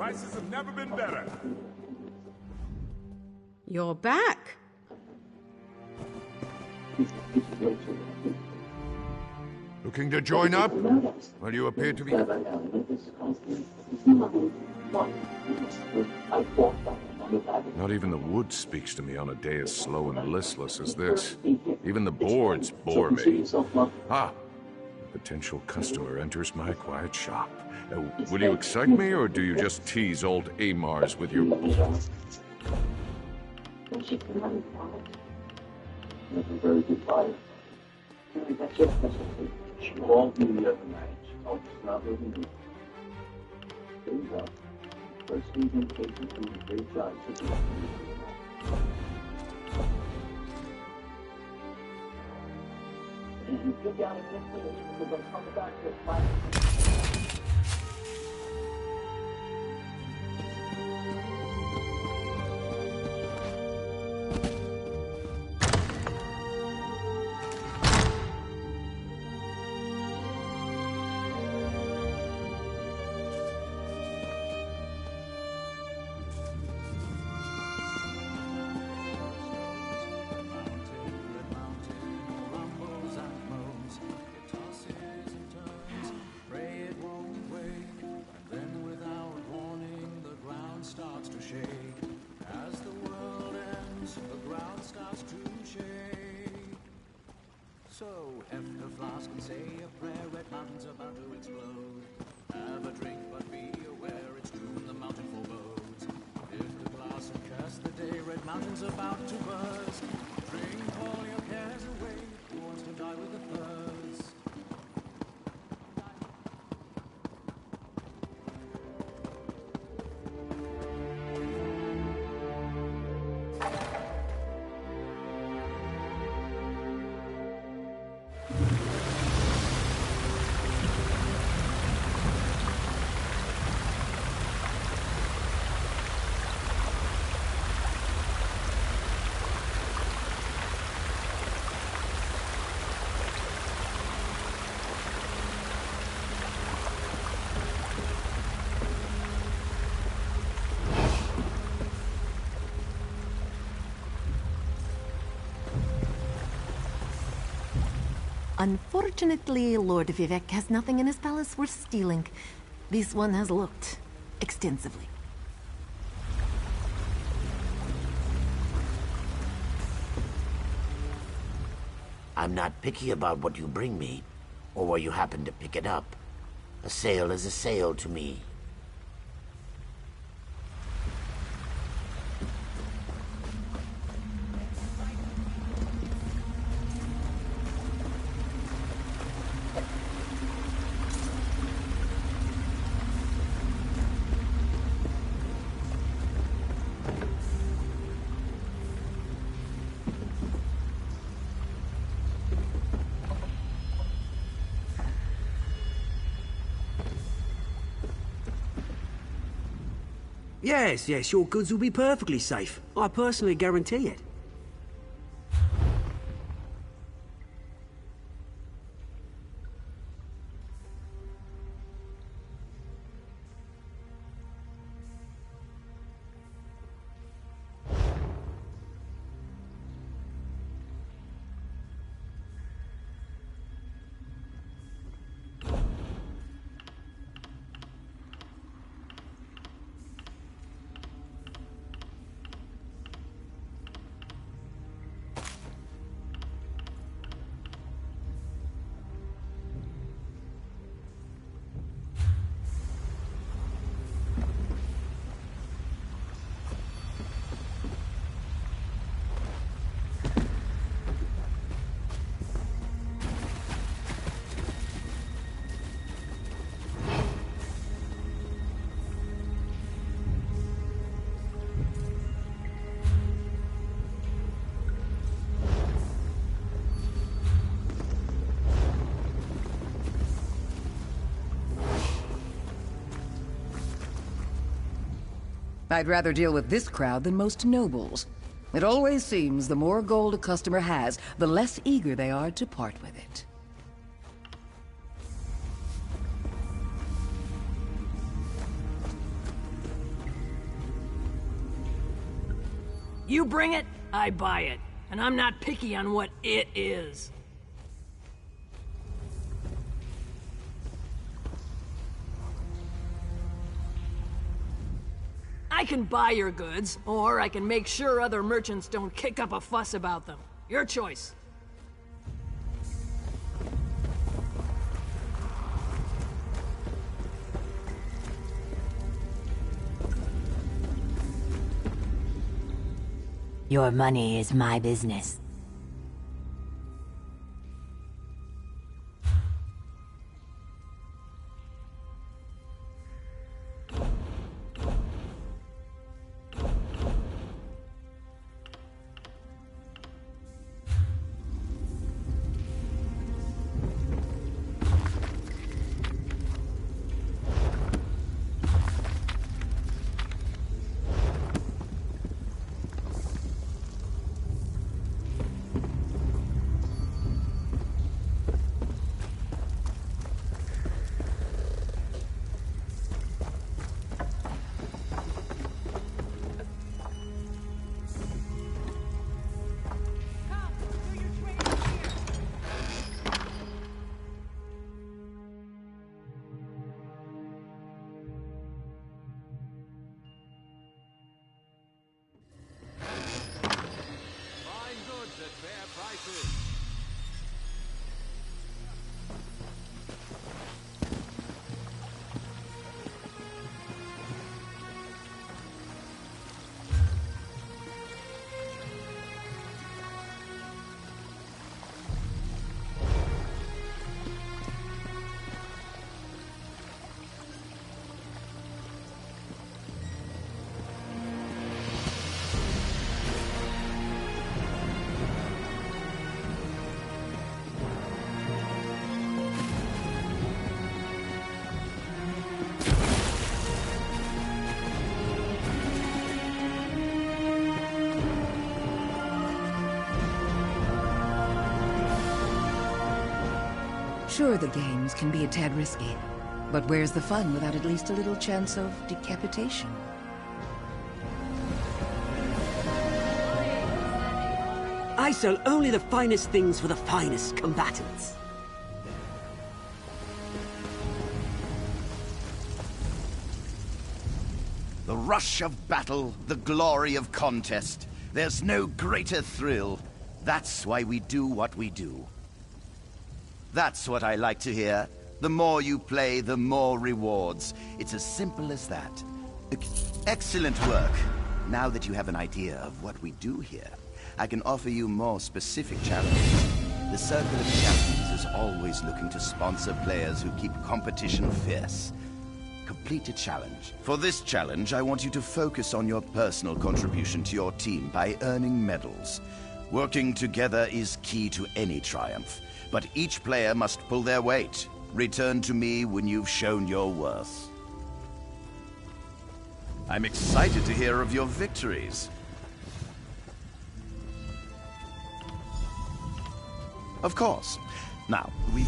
Prices have never been better. You're back. Looking to join up? Well, you appear to be... Not even the wood speaks to me on a day as slow and listless as this. Even the boards bore me. Ah, a potential customer enters my quiet shop. Will you excite me, or do you just tease old Amars with your bull? Very good buyer. She called me the other night. Oh, it's not living here. There you go. First evening case of doing a great job. And you pick out a destination because I'm coming back to a flat. So, after flask and say a prayer, Red Mountain's about to explode. Have a drink, but be aware it's doom the mountain forebodes. Lift the glass and curse the day, Red Mountain's about to burst. Drink all your cares away, who wants to die with a thirst? Unfortunately, Lord Vivek has nothing in his palace worth stealing. This one has looked extensively. I'm not picky about what you bring me, or where you happen to pick it up. A sale is a sale to me. Yes, your goods will be perfectly safe. I personally guarantee it. I'd rather deal with this crowd than most nobles. It always seems the more gold a customer has, the less eager they are to part with it. You bring it, I buy it. And I'm not picky on what it is. I can buy your goods, or I can make sure other merchants don't kick up a fuss about them. Your choice. Your money is my business. Sure, the games can be a tad risky, but where's the fun without at least a little chance of decapitation? I sell only the finest things for the finest combatants. The rush of battle, the glory of contest. There's no greater thrill. That's why we do what we do. That's what I like to hear. The more you play, the more rewards. It's as simple as that. Excellent work. Now that you have an idea of what we do here, I can offer you more specific challenges. The Circle of Champions is always looking to sponsor players who keep competition fierce. Complete a challenge. For this challenge, I want you to focus on your personal contribution to your team by earning medals. Working together is key to any triumph, but each player must pull their weight. Return to me when you've shown your worth. I'm excited to hear of your victories. Of course. Now, we...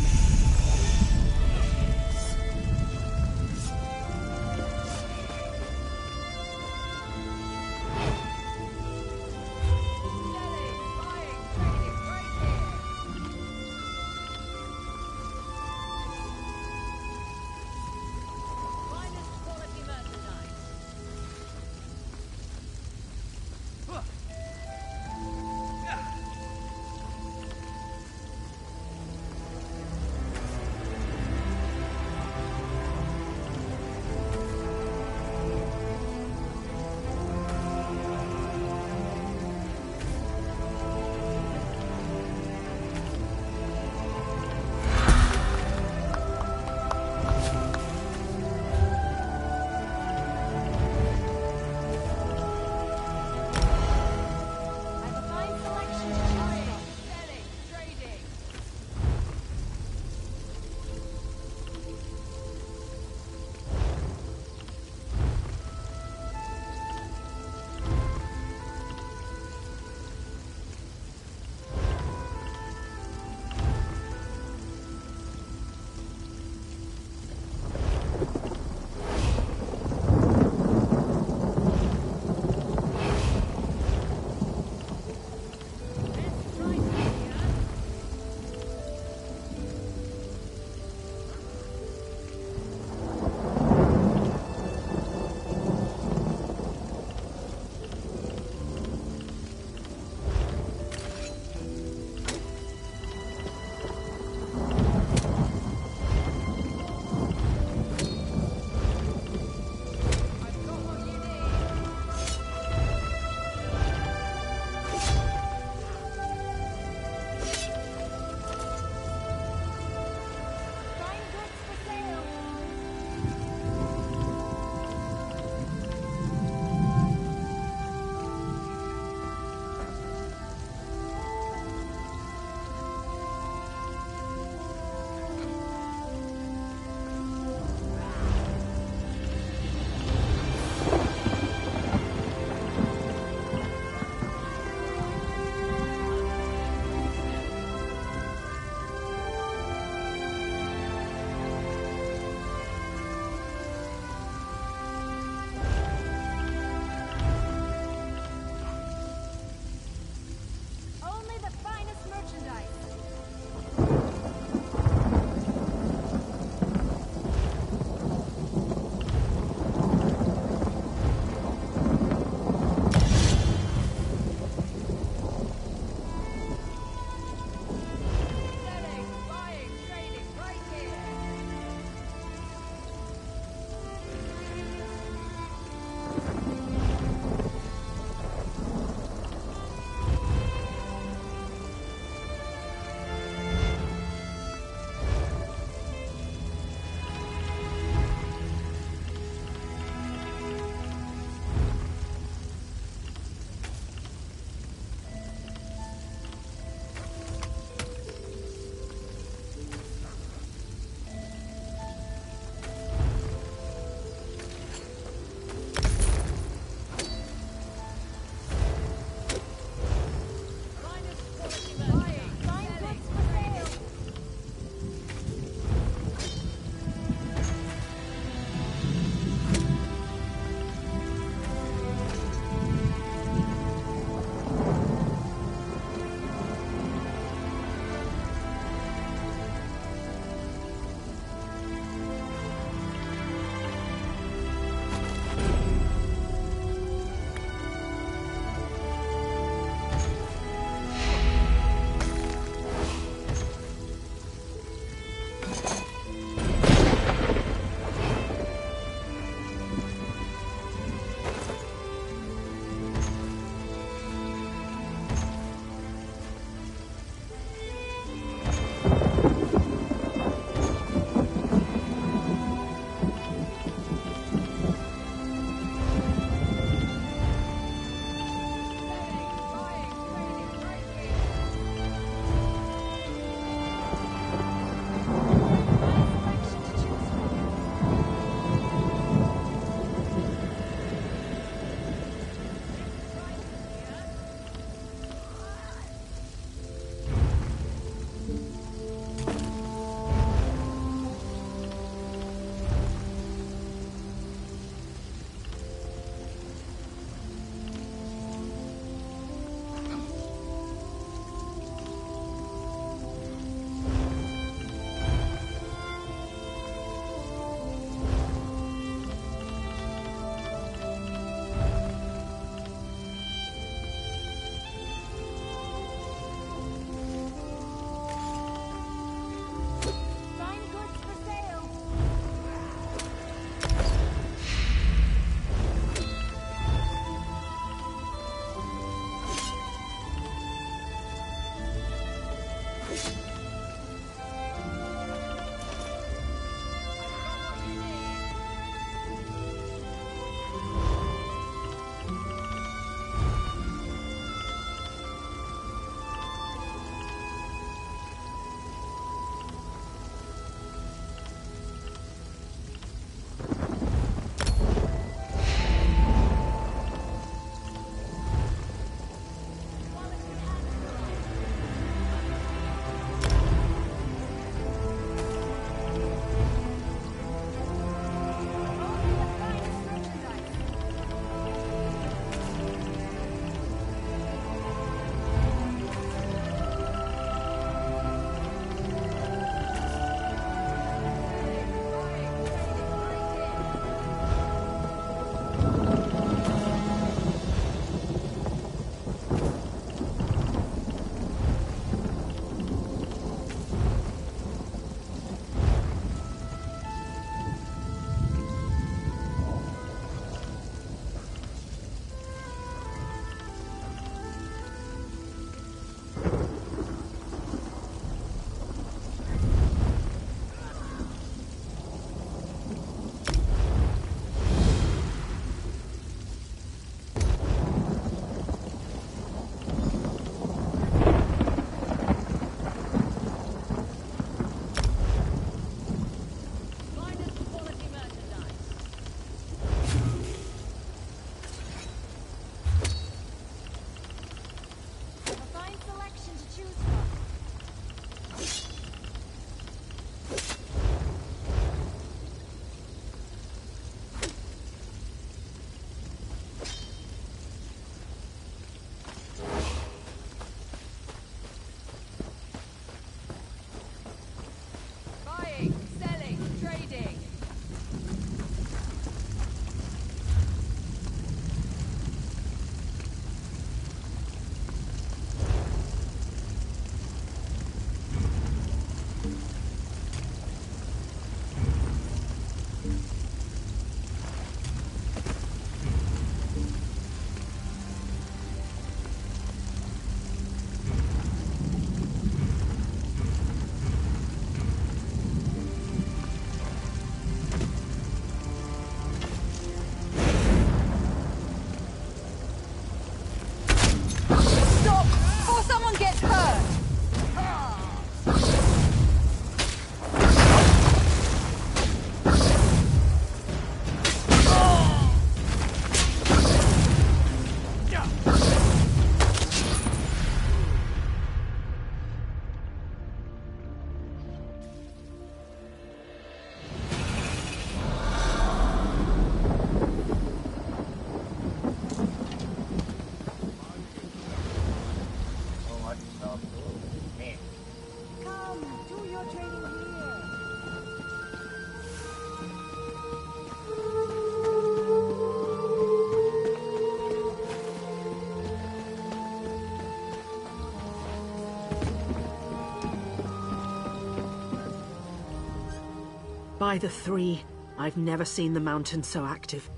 By the Three, I've never seen the mountain so active.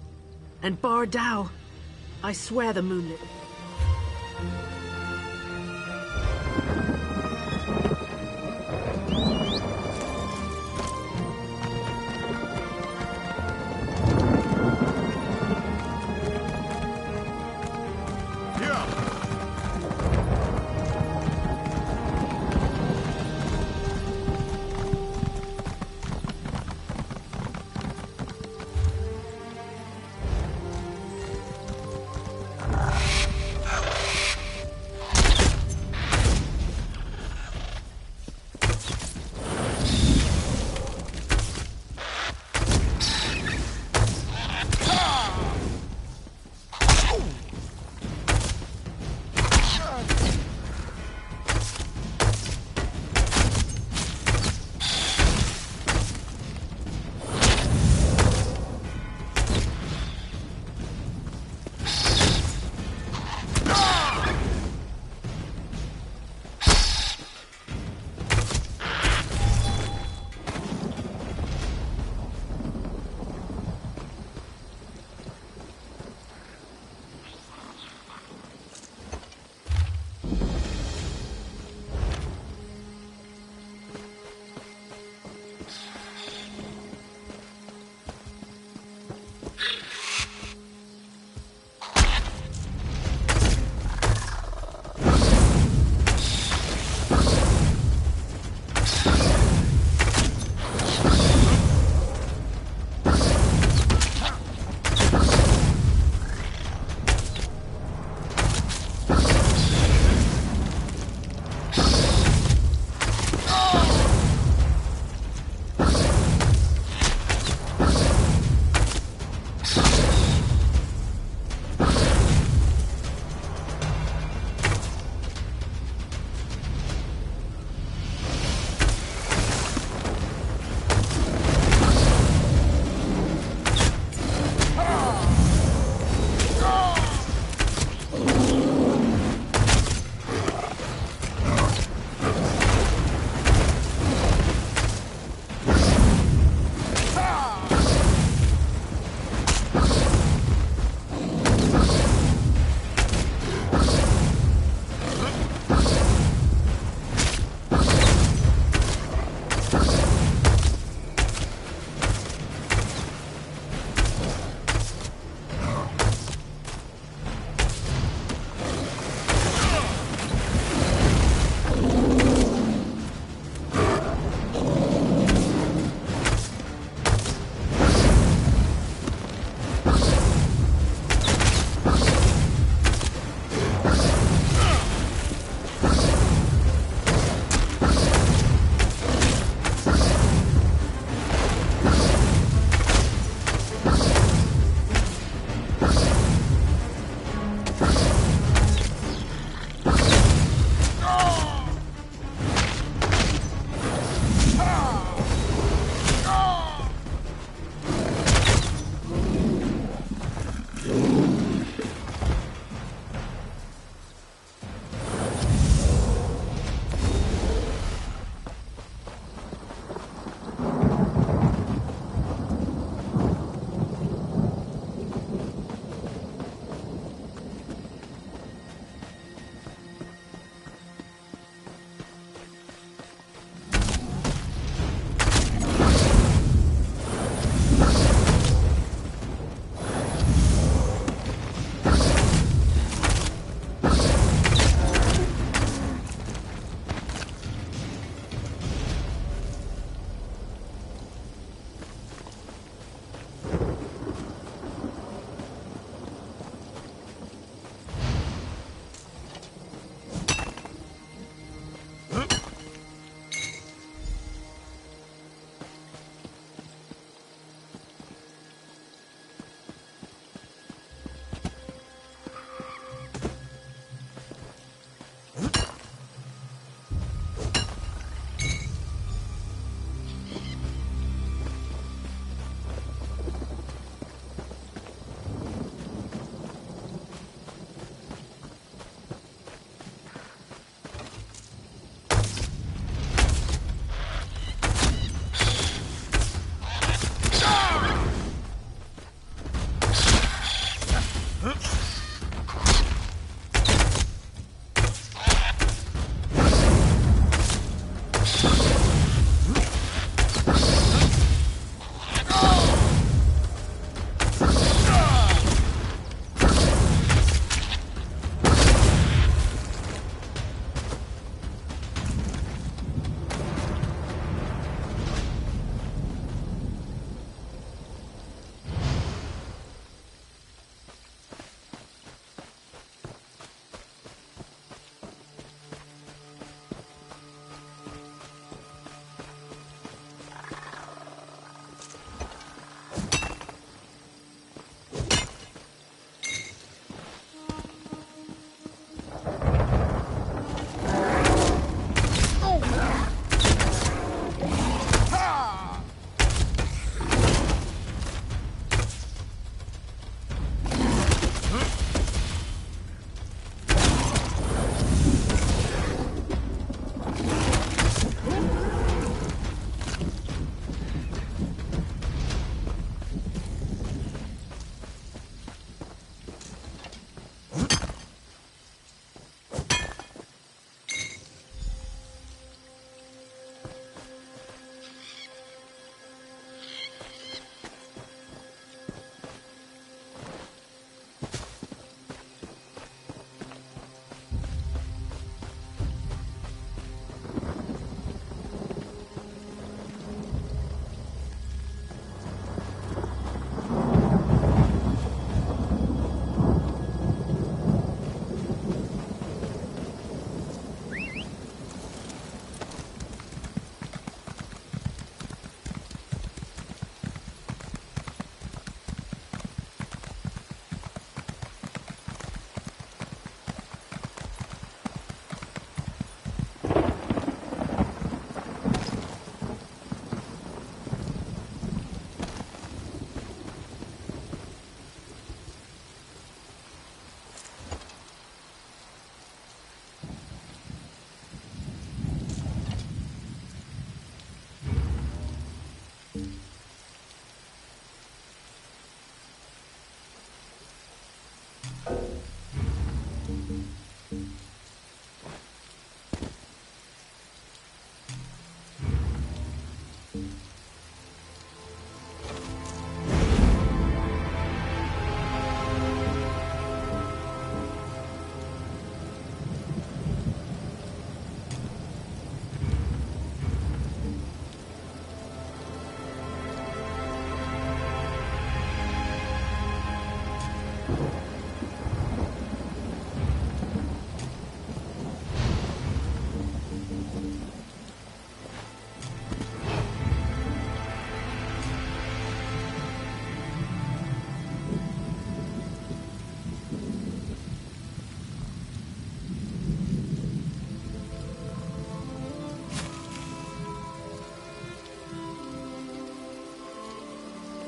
And Bar Dao, I swear the moonlit...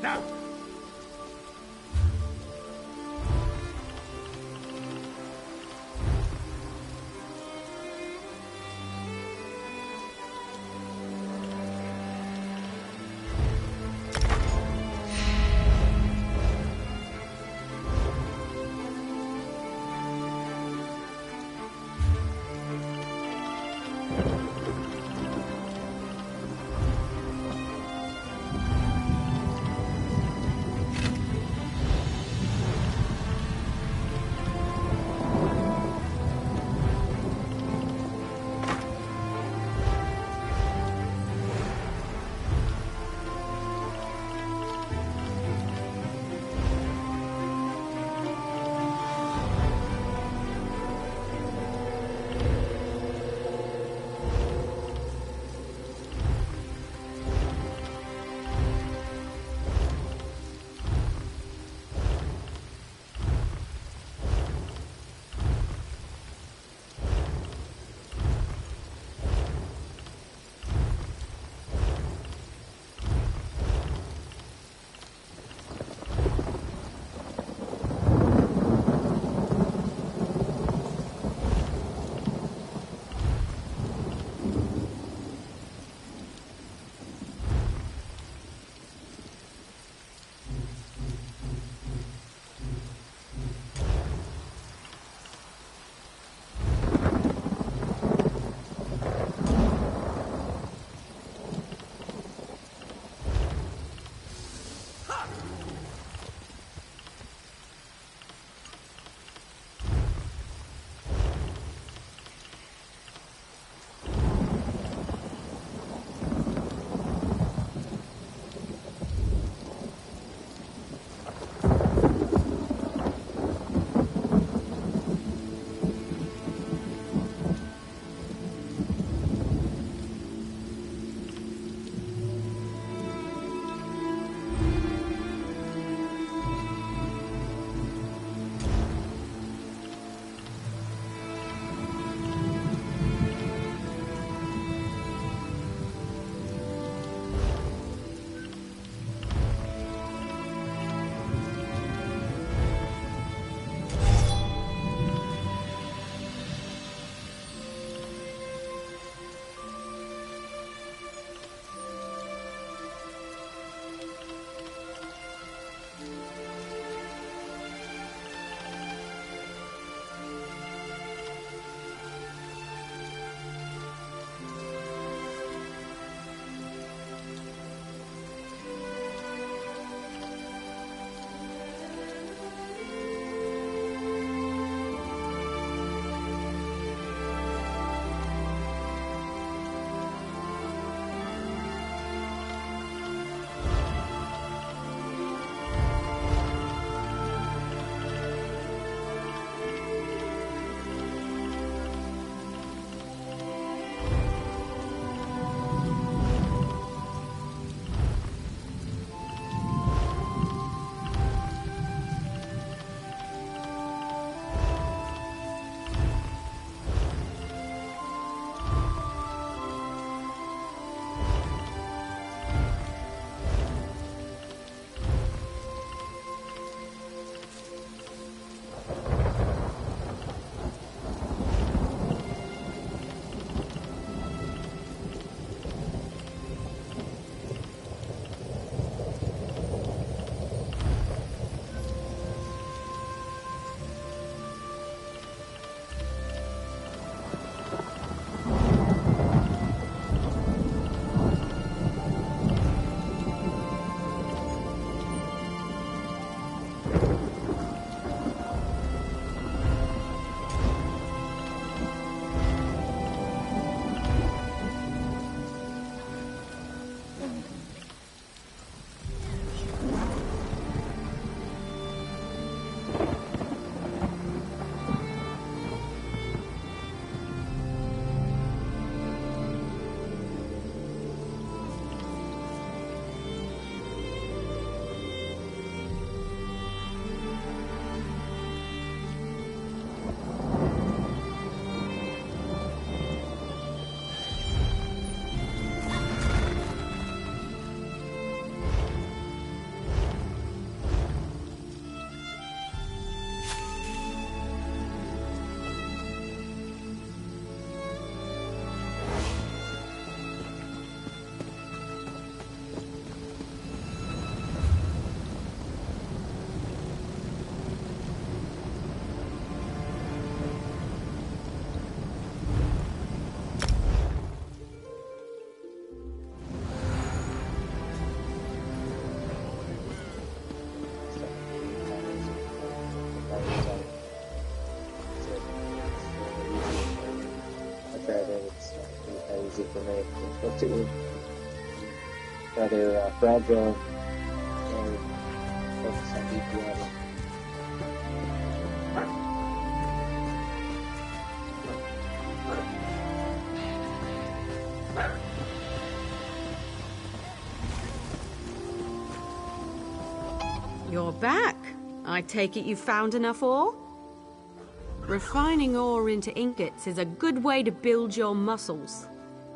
Now! they what's it with rather fragile or focus on DPI. You're back. I take it you found enough ore? Refining ore into ingots is a good way to build your muscles.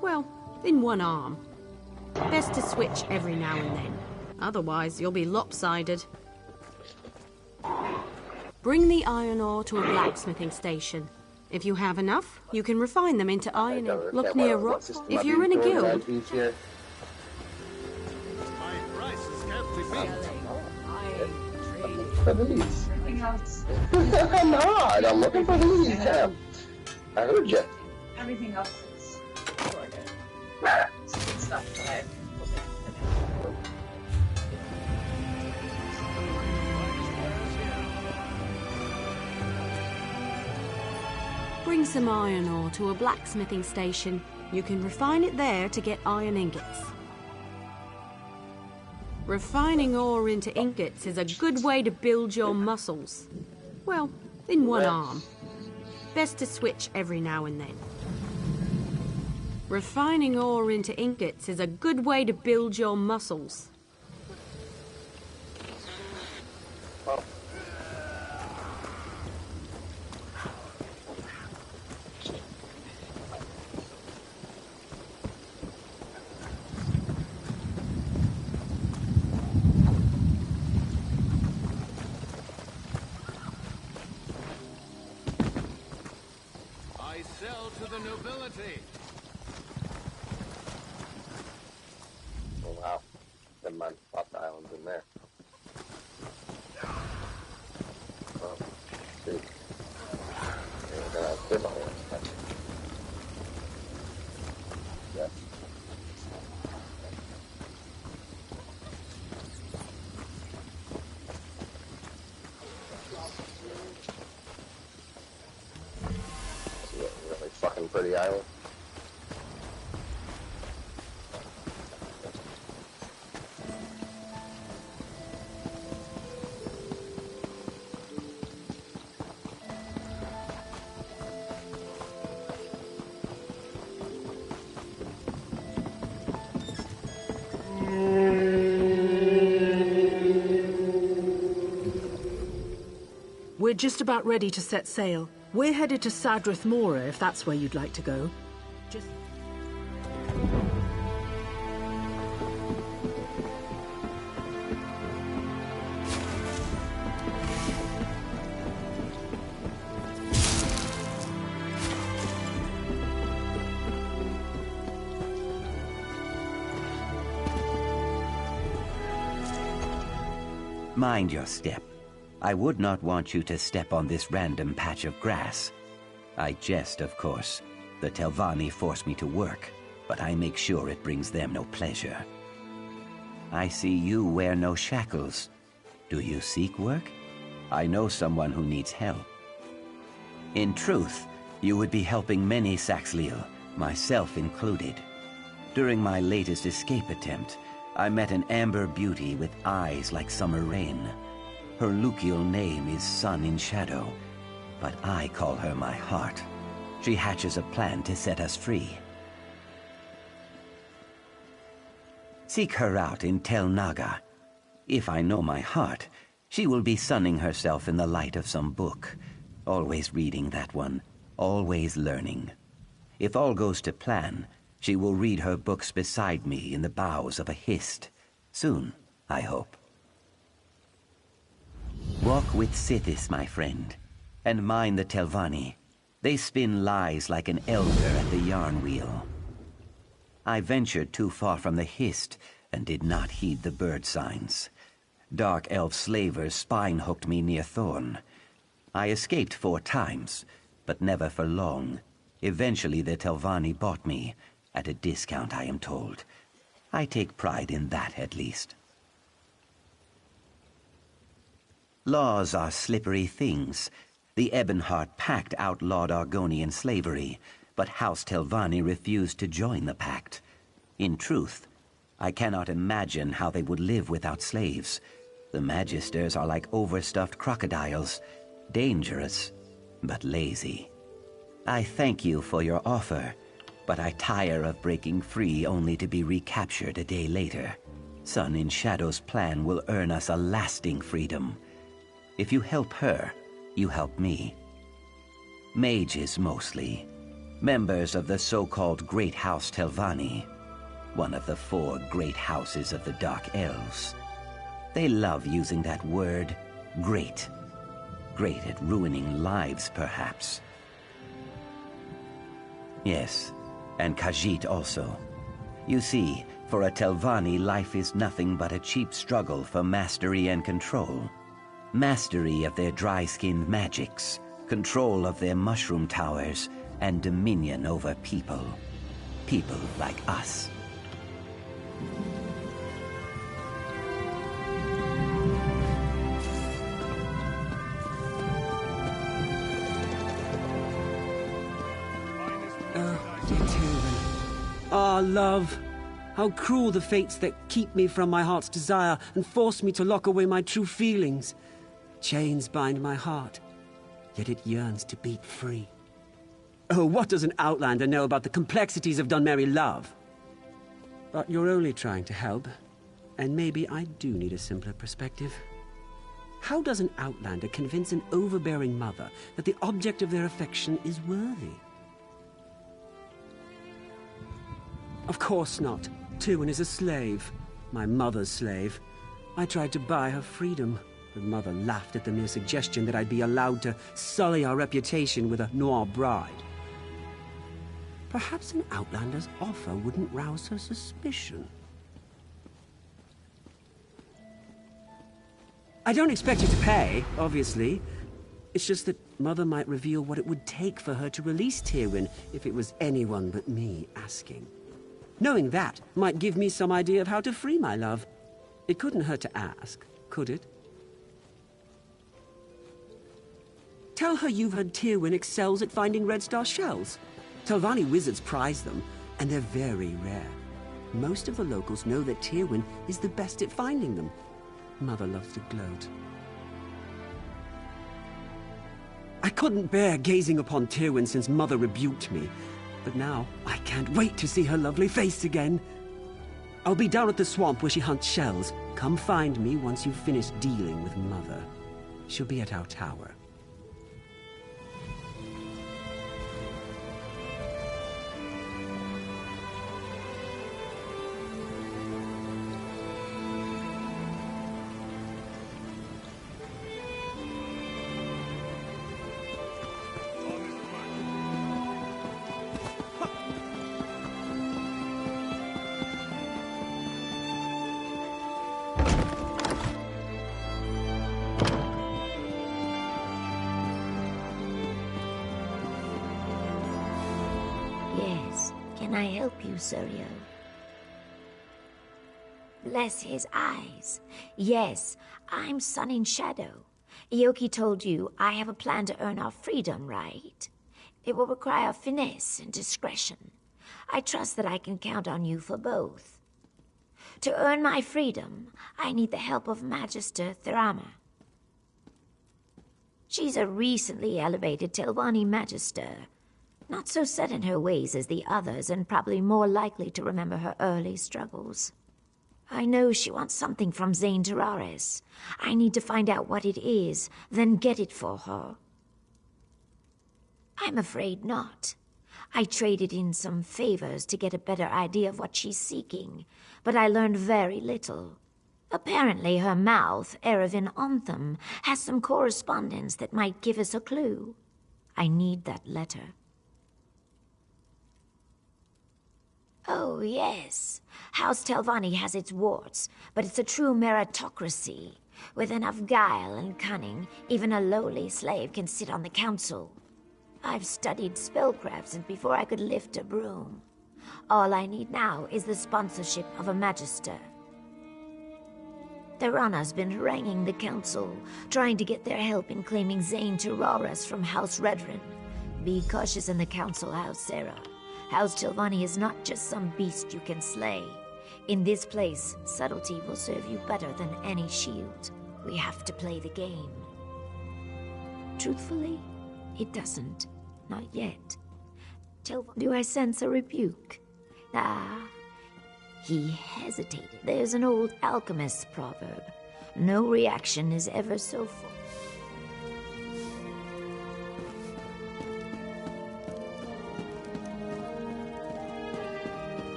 Well, in one arm. Best to switch every now and then. Otherwise, you'll be lopsided. Bring the iron ore to a blacksmithing station. If you have enough, you can refine them into iron. Look near rock. If you're in a guild... For these. I'm not. I'm looking for these. Yeah. I heard you. Everything else is sorted. It's good stuff that I Bring some iron ore to a blacksmithing station. You can refine it there to get iron ingots. Refining ore into ingots is a good way to build your muscles. Well, in one arm. Best to switch every now and then. Refining ore into ingots is a good way to build your muscles. The nobility. Oh wow. Never mind. Pop the islands in there. Oh, shoot. Yeah, we're gonna have good islands. Yeah. Fucking pretty island. We're just about ready to set sail. We're headed to Sadrith Mora, if that's where you'd like to go. Just... Mind your step. I would not want you to step on this random patch of grass. I jest, of course. The Telvanni force me to work, but I make sure it brings them no pleasure. I see you wear no shackles. Do you seek work? I know someone who needs help. In truth, you would be helping many Saxhleel, myself included. During my latest escape attempt, I met an amber beauty with eyes like summer rain. Her Lukial name is Sun in Shadow, but I call her my heart. She hatches a plan to set us free. Seek her out in Tel Naga. If I know my heart, she will be sunning herself in the light of some book. Always reading that one, always learning. If all goes to plan, she will read her books beside me in the boughs of a hist. Soon, I hope. Walk with Sithis, my friend, and mind the Telvanni. They spin lies like an elder at the yarn wheel. I ventured too far from the hist and did not heed the bird signs. Dark elf slavers spine-hooked me near Thorn. I escaped 4 times, but never for long. Eventually the Telvanni bought me, at a discount, I am told. I take pride in that, at least. Laws are slippery things. The Ebonheart Pact outlawed Argonian slavery, but House Telvanni refused to join the pact. In truth, I cannot imagine how they would live without slaves. The Magisters are like overstuffed crocodiles, dangerous, but lazy. I thank you for your offer, but I tire of breaking free only to be recaptured a day later. Sun in Shadow's plan will earn us a lasting freedom. If you help her, you help me. Mages mostly. Members of the so-called Great House Telvanni. One of the 4 great houses of the Dark Elves. They love using that word, great. Great at ruining lives, perhaps. Yes, and Khajiit also. You see, for a Telvanni, life is nothing but a cheap struggle for mastery and control. Mastery of their dry-skinned magics, control of their mushroom towers, and dominion over people. People like us. Ah, love. How cruel the fates that keep me from my heart's desire and force me to lock away my true feelings. Chains bind my heart, yet it yearns to beat free. Oh, what does an Outlander know about the complexities of Dunmerry love? But you're only trying to help, and maybe I do need a simpler perspective. How does an Outlander convince an overbearing mother that the object of their affection is worthy? Of course not. Tywin is a slave. My mother's slave. I tried to buy her freedom, but Mother laughed at the mere suggestion that I'd be allowed to sully our reputation with a noir bride. Perhaps an Outlander's offer wouldn't rouse her suspicion. I don't expect you to pay, obviously. It's just that Mother might reveal what it would take for her to release Tywin if it was anyone but me asking. Knowing that might give me some idea of how to free my love. It couldn't hurt to ask, could it? Tell her you've heard Tywin excels at finding Red Star shells. Telvanni wizards prize them, and they're very rare. Most of the locals know that Tywin is the best at finding them. Mother loves to gloat. I couldn't bear gazing upon Tywin since Mother rebuked me. But now, I can't wait to see her lovely face again. I'll be down at the swamp where she hunts shells. Come find me once you've finished dealing with Mother. She'll be at our tower. Can I help you, Suryo? Bless his eyes. Yes, I'm Sun in Shadow. Ioki told you I have a plan to earn our freedom, right? It will require finesse and discretion. I trust that I can count on you for both. To earn my freedom, I need the help of Magister Thurama. She's a recently elevated Telvanni Magister. Not so set in her ways as the others, and probably more likely to remember her early struggles. I know she wants something from Zane Tararis. I need to find out what it is, then get it for her. I'm afraid not. I traded in some favors to get a better idea of what she's seeking, but I learned very little. Apparently her mouth, Eravin Ontham, has some correspondence that might give us a clue. I need that letter. Oh, yes. House Telvanni has its warts, but it's a true meritocracy. With enough guile and cunning, even a lowly slave can sit on the council. I've studied spellcraft since before I could lift a broom. All I need now is the sponsorship of a magister. Thurana's been haranguing the council, trying to get their help in claiming Zane Tararis from House Redrin. Be cautious in the council house, Sarah. House Tilvani is not just some beast you can slay. In this place, subtlety will serve you better than any shield. We have to play the game. Truthfully, it doesn't. Not yet. Do I sense a rebuke? Ah, he hesitated. There's an old alchemist's proverb. No reaction is ever so full.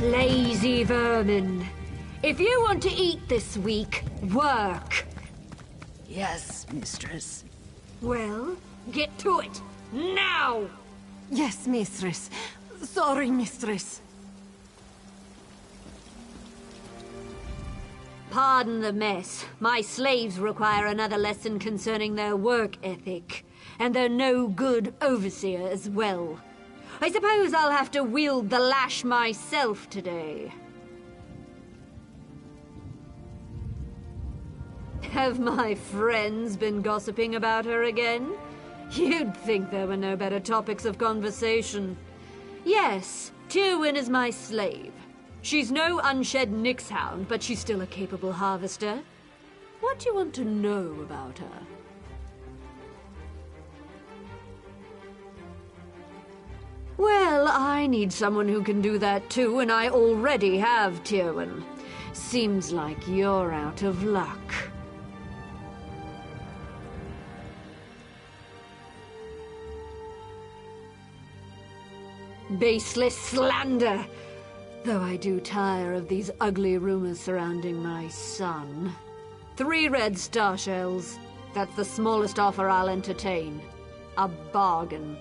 Lazy vermin. If you want to eat this week, work. Yes, mistress. Well, get to it. Now! Yes, mistress. Sorry, mistress. Pardon the mess. My slaves require another lesson concerning their work ethic. And they're no good overseer as well. I suppose I'll have to wield the lash myself today. Have my friends been gossiping about her again? You'd think there were no better topics of conversation. Yes, Tywin is my slave. She's no unshed Nixhound, but she's still a capable harvester. What do you want to know about her? Well, I need someone who can do that too, and I already have Tywin. Seems like you're out of luck. Baseless slander! Though I do tire of these ugly rumors surrounding my son. 3 red star shells. That's the smallest offer I'll entertain. A bargain.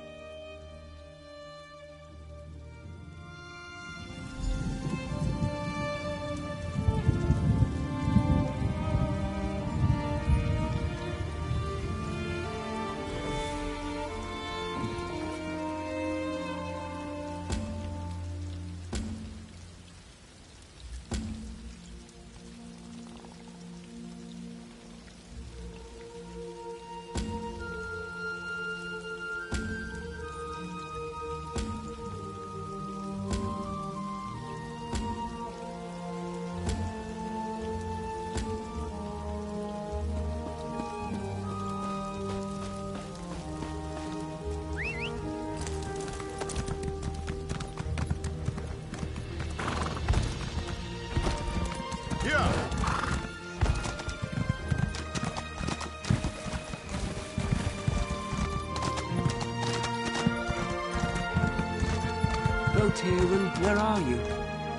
Oh, Tywin, where are you?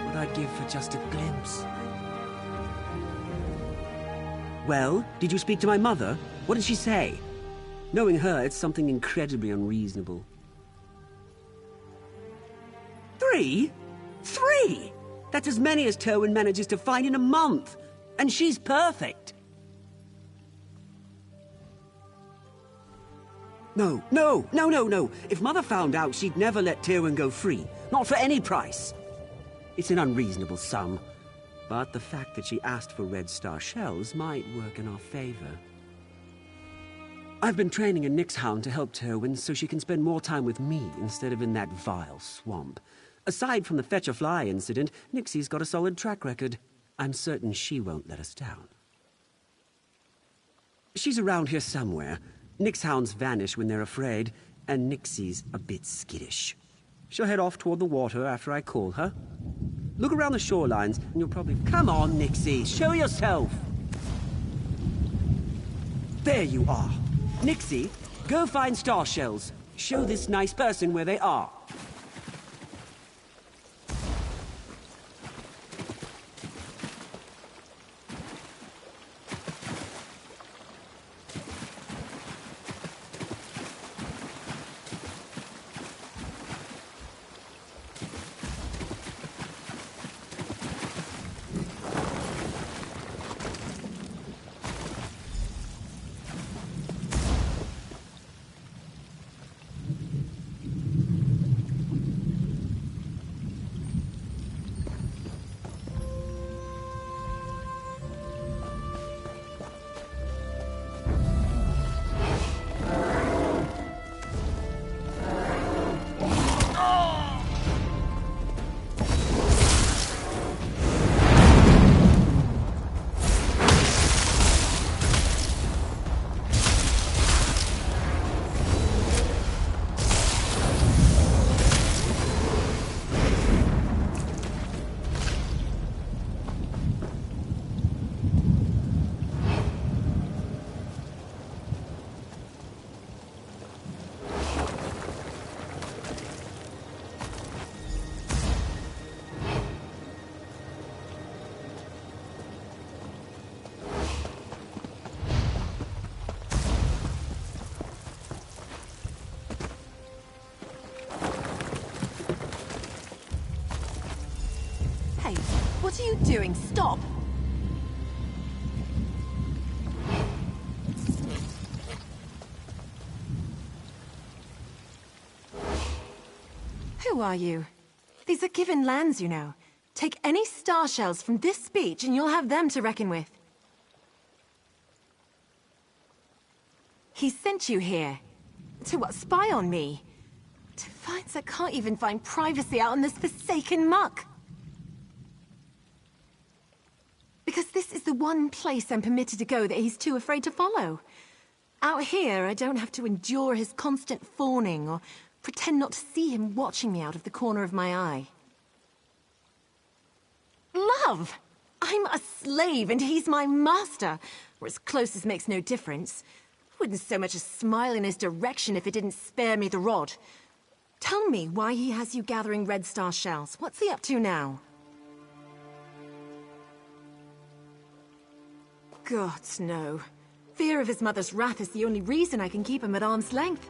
What I'd give for just a glimpse. Well, did you speak to my mother? What did she say? Knowing her, it's something incredibly unreasonable. 3? 3? That's as many as Tywin manages to find in a month. And she's perfect. No. If Mother found out, she'd never let Tywin go free. Not for any price. It's an unreasonable sum. But the fact that she asked for red star shells might work in our favor. I've been training a Nixhound to help Tywin so she can spend more time with me instead of in that vile swamp. Aside from the fetch-a-fly incident, Nixie's got a solid track record. I'm certain she won't let us down. She's around here somewhere. Nixhounds vanish when they're afraid, and Nixie's a bit skittish. She'll head off toward the water after I call her. Look around the shorelines, and you'll probably... Come on, Nixie, show yourself! There you are. Nixie, go find star shells. Show this nice person where they are. are you doing? Stop! Who are you? These are given lands, you know. Take any star shells from this beach and you'll have them to reckon with. He sent you here. To what, spy on me? To find I can't even find privacy out in this forsaken muck. Because this is the one place I'm permitted to go that he's too afraid to follow. Out here, I don't have to endure his constant fawning or pretend not to see him watching me out of the corner of my eye. Love! I'm a slave and he's my master, or as close as makes no difference. Wouldn't so much as smile in his direction if it didn't spare me the rod. Tell me why he has you gathering red star shells. What's he up to now? Gods, no. Fear of his mother's wrath is the only reason I can keep him at arm's length.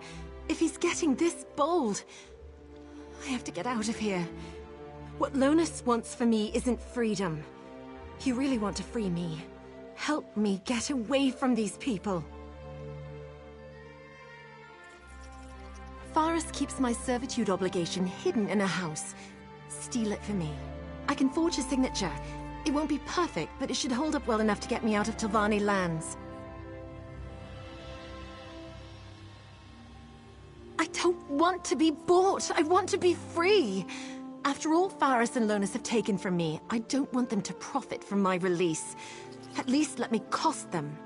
If he's getting this bold, I have to get out of here. What Lonus wants for me isn't freedom. You really want to free me. Help me get away from these people. Faris keeps my servitude obligation hidden in a house. Steal it for me. I can forge a signature. It won't be perfect, but it should hold up well enough to get me out of Telvanni lands. I don't want to be bought. I want to be free. After all Faris and Lonus have taken from me, I don't want them to profit from my release. At least let me cost them.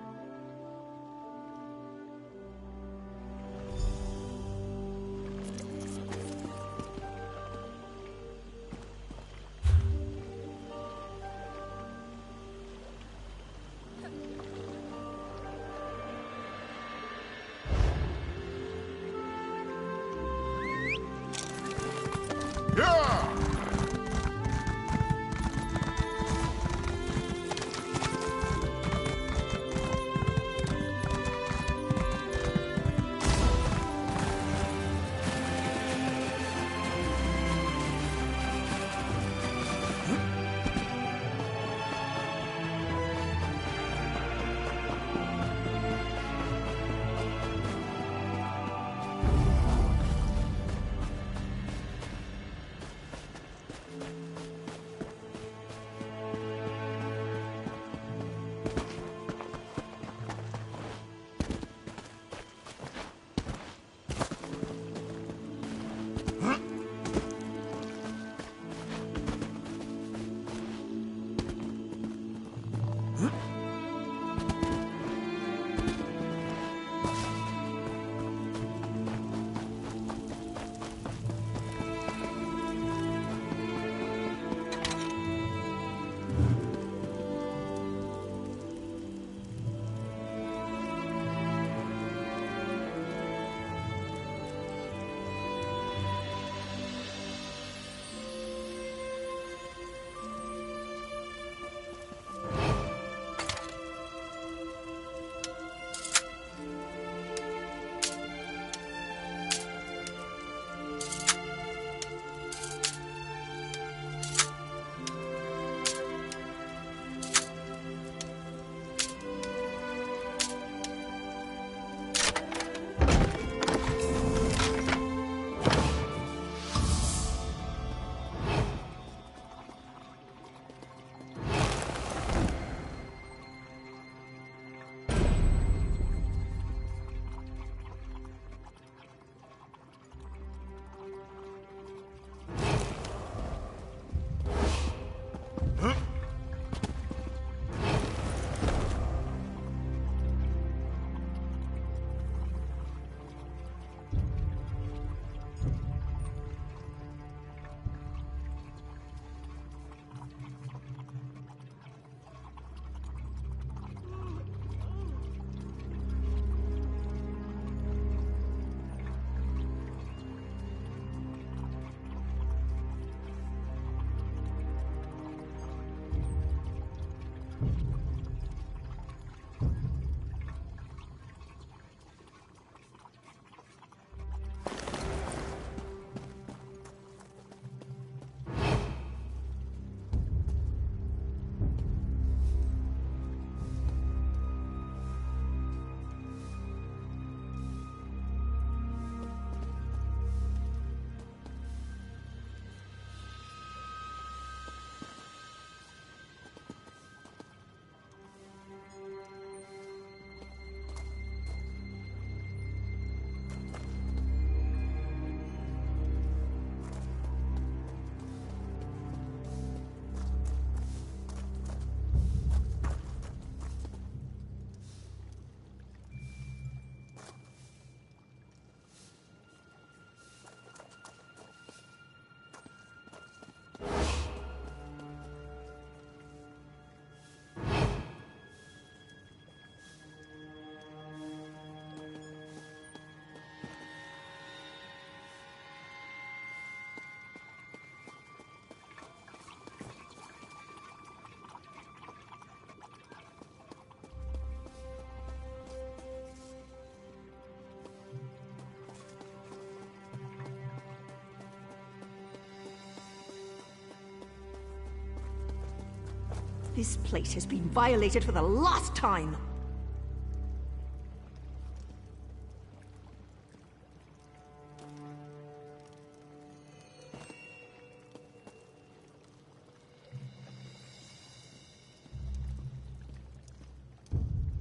This place has been violated for the last time!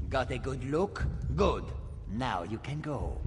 Got a good look? Good. Now you can go.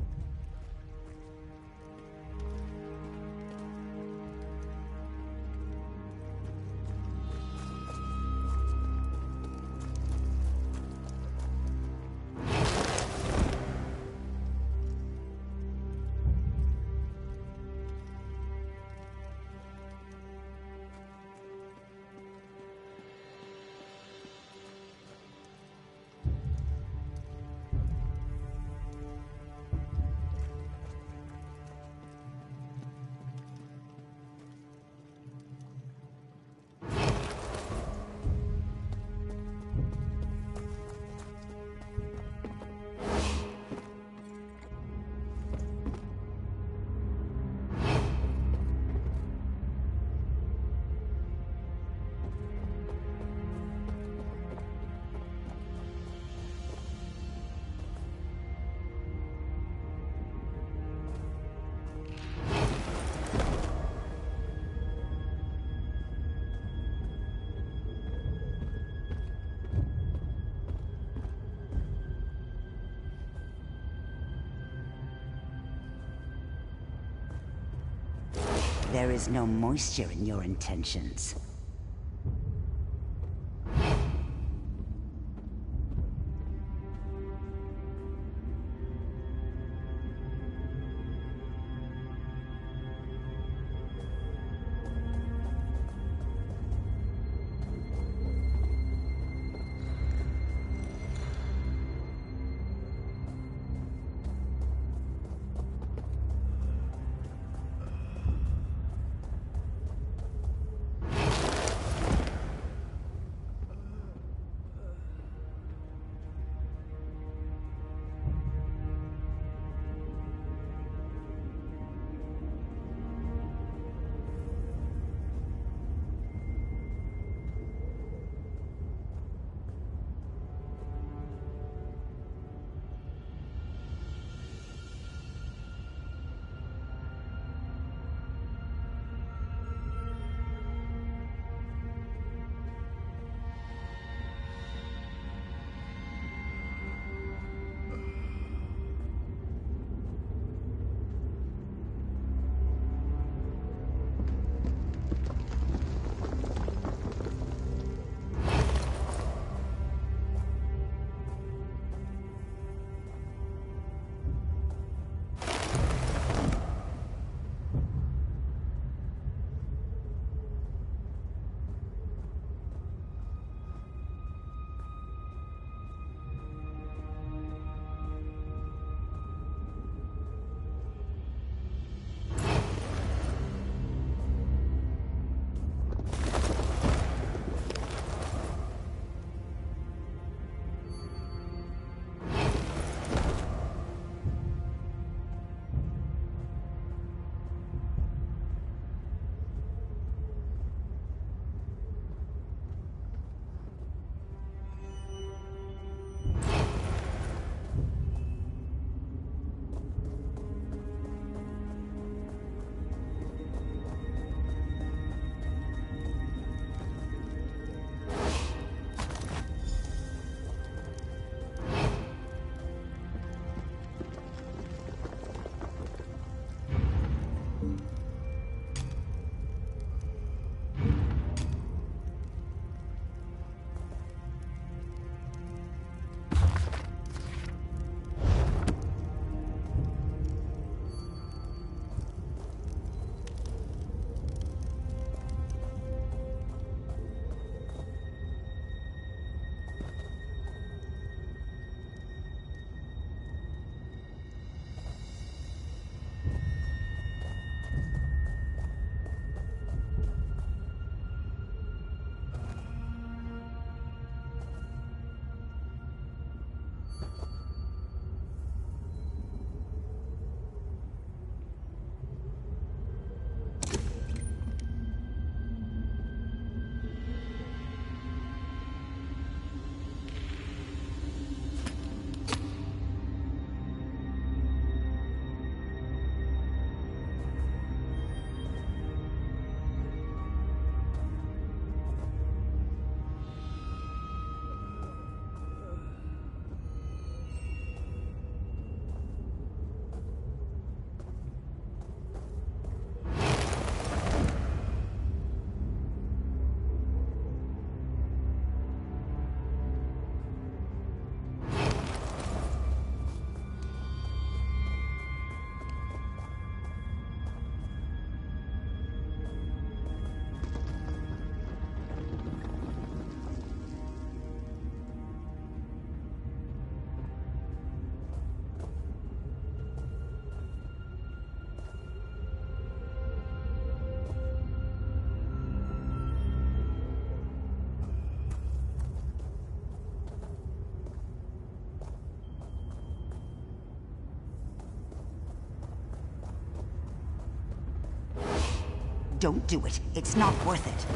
There is no moisture in your intentions. Don't do it. It's not worth it.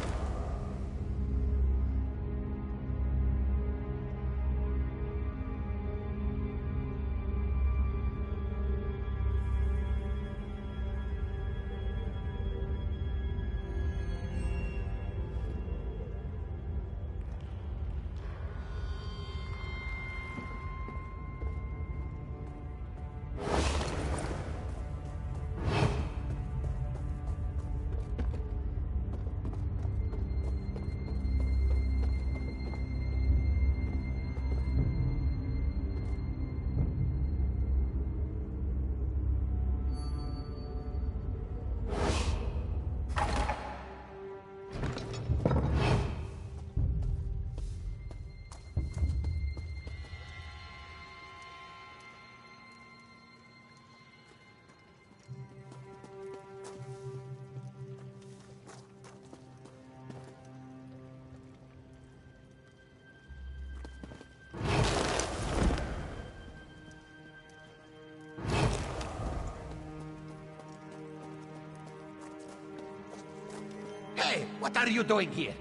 Hey, what are you doing here?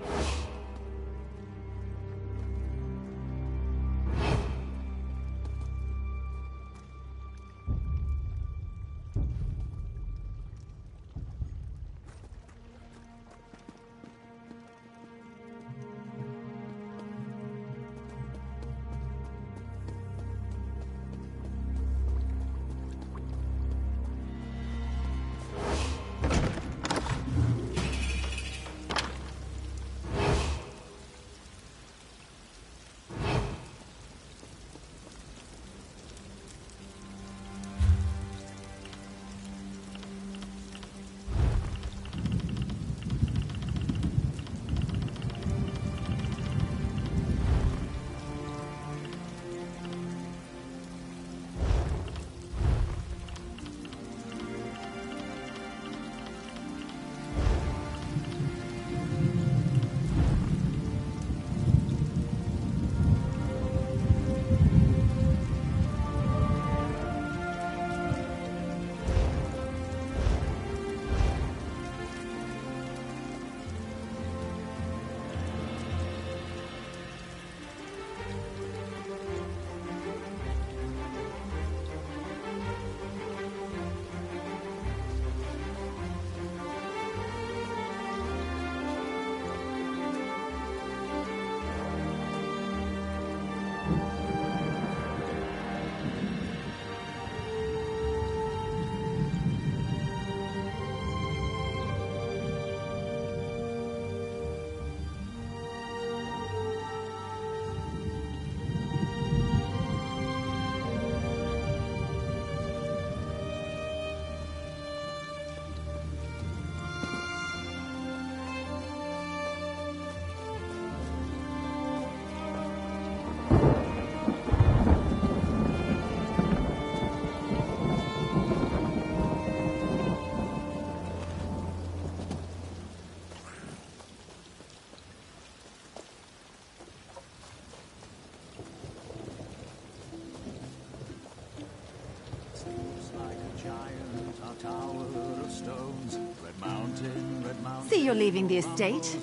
See, you're leaving the estate.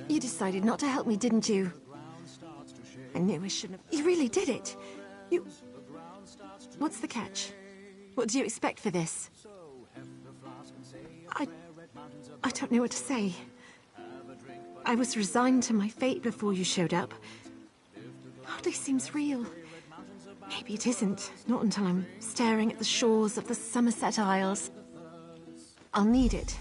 You decided not to help me, didn't you? I knew I shouldn't have. You really did it. You... What's the catch? What do you expect for this? I don't know what to say. I was resigned to my fate before you showed up. Hardly seems real. Maybe it isn't. Not until I'm staring at the shores of the Somerset Isles. I'll need it.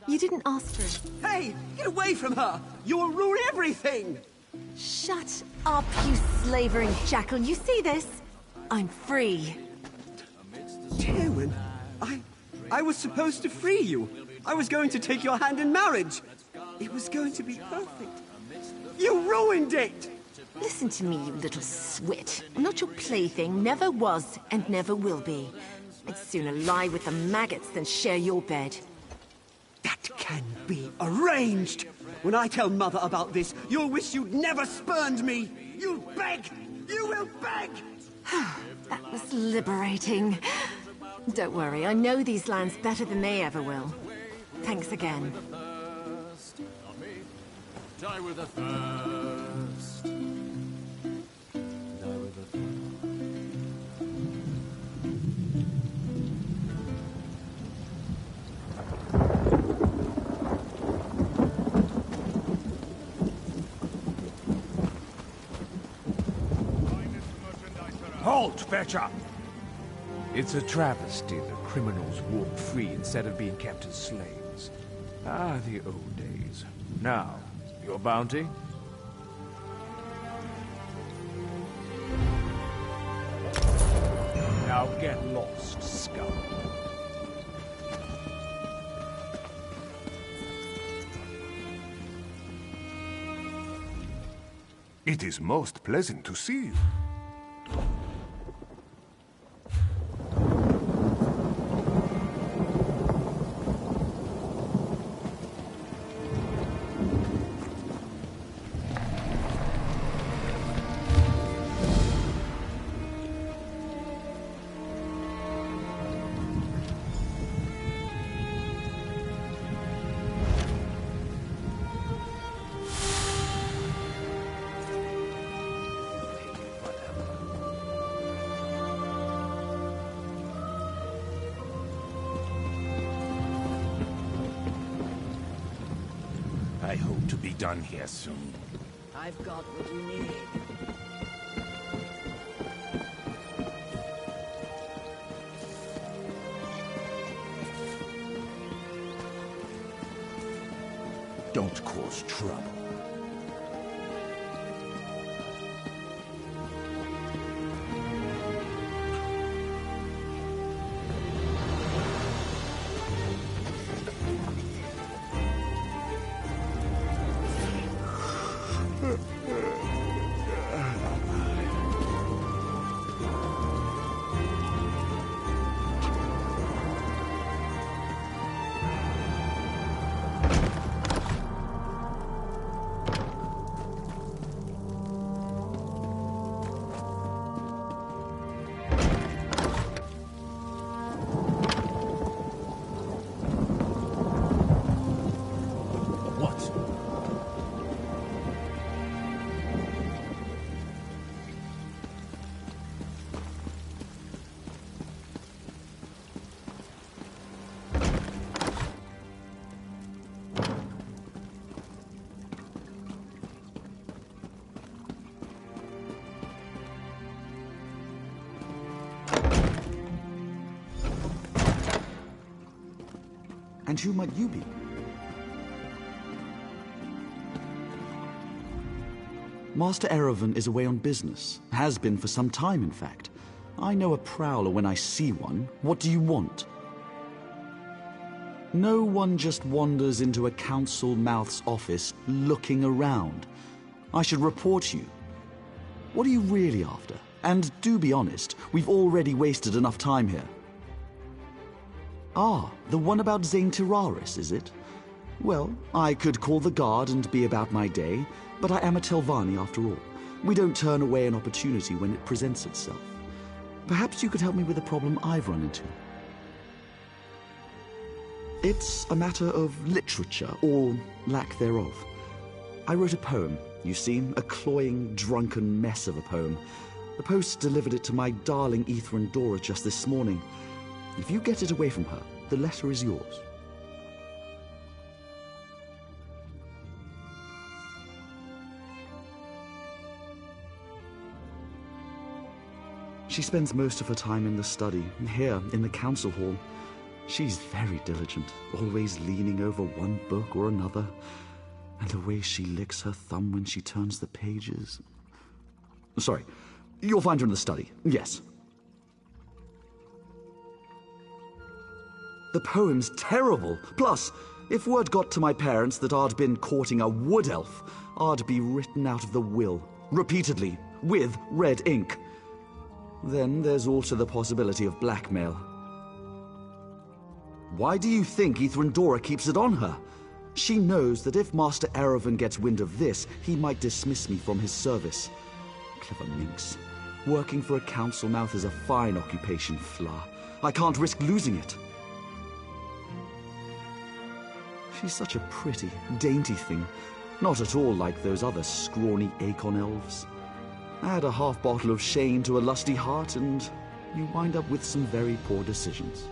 You didn't ask for it. Hey! Get away from her! You'll ruin everything! Shut up, you slavering jackal. You see this? I'm free. Tywin, I was supposed to free you. I was going to take your hand in marriage. It was going to be perfect. You ruined it! Listen to me, you little swit. I'm not your plaything, never was and never will be. I'd sooner lie with the maggots than share your bed. That can be arranged. When I tell Mother about this, you'll wish you'd never spurned me. You'll beg! You will beg! That was liberating. Don't worry, I know these lands better than they ever will. Thanks again. Die with a thirst. Die with a thirst. Halt, fetcher! It's a travesty that criminals walk free instead of being kept as slaves. Ah, the old days. Now, your bounty? Now get lost, scum. It is most pleasant to see you. I hope to be done here soon. I've got what you need. Don't cause trouble. And who might you be? Master Erevan is away on business. Has been for some time, in fact. I know a prowler when I see one. What do you want? No one just wanders into a council mouth's office looking around. I should report you. What are you really after? And do be honest, we've already wasted enough time here. Ah, the one about Zane Tiraris, is it? Well, I could call the guard and be about my day, but I am a Telvanni after all. We don't turn away an opportunity when it presents itself. Perhaps you could help me with a problem I've run into. It's a matter of literature, or lack thereof. I wrote a poem, you see, a cloying, drunken mess of a poem. The post delivered it to my darling Ethrandora just this morning. If you get it away from her, the letter is yours. She spends most of her time in the study, here in the council hall. She's very diligent, always leaning over one book or another. And the way she licks her thumb when she turns the pages. Sorry, you'll find her in the study, yes. The poem's terrible. Plus, if word got to my parents that I'd been courting a wood elf, I'd be written out of the will, repeatedly, with red ink. Then there's also the possibility of blackmail. Why do you think Ethrandora keeps it on her? She knows that if Master Erevan gets wind of this, he might dismiss me from his service. Clever minx. Working for a council mouth is a fine occupation, Fleur. I can't risk losing it. She's such a pretty, dainty thing. Not at all like those other scrawny Acorn elves. Add a half bottle of Shane to a lusty heart and you wind up with some very poor decisions.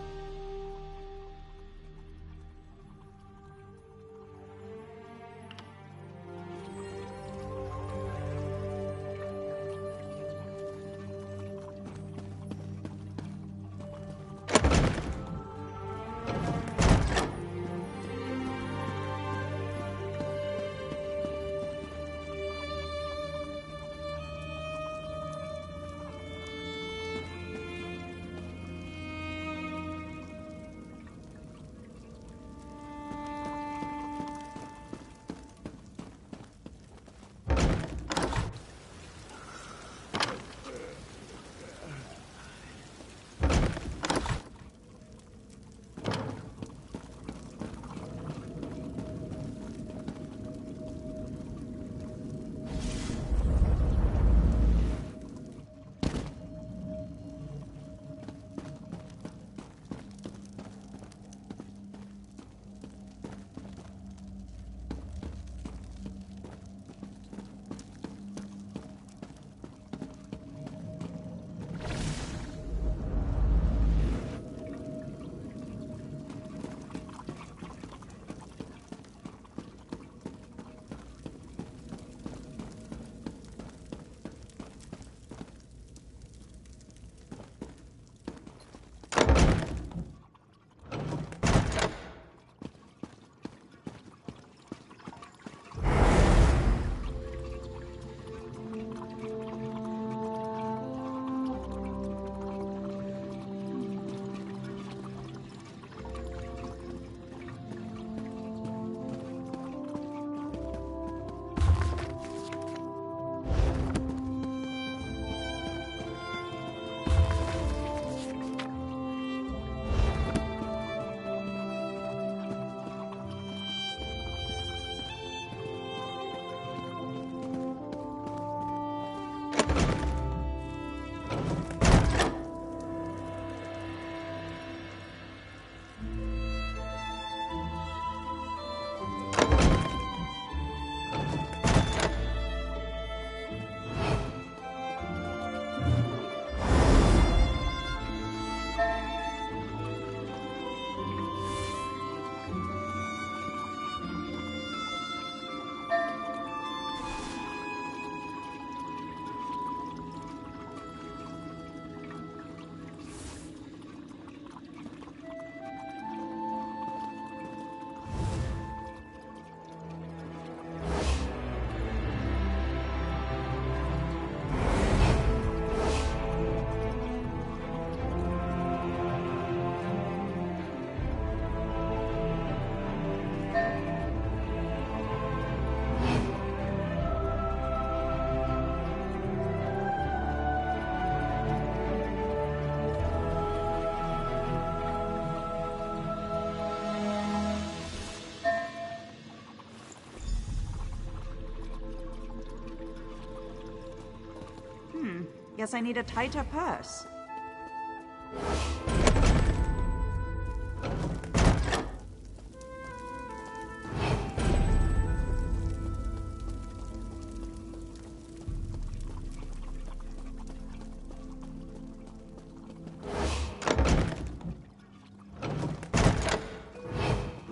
Guess I need a tighter purse.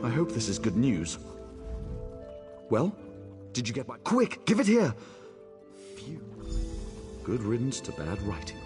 I hope this is good news. Well, did you get my... Quick, give it here! Phew. Good riddance to bad writing.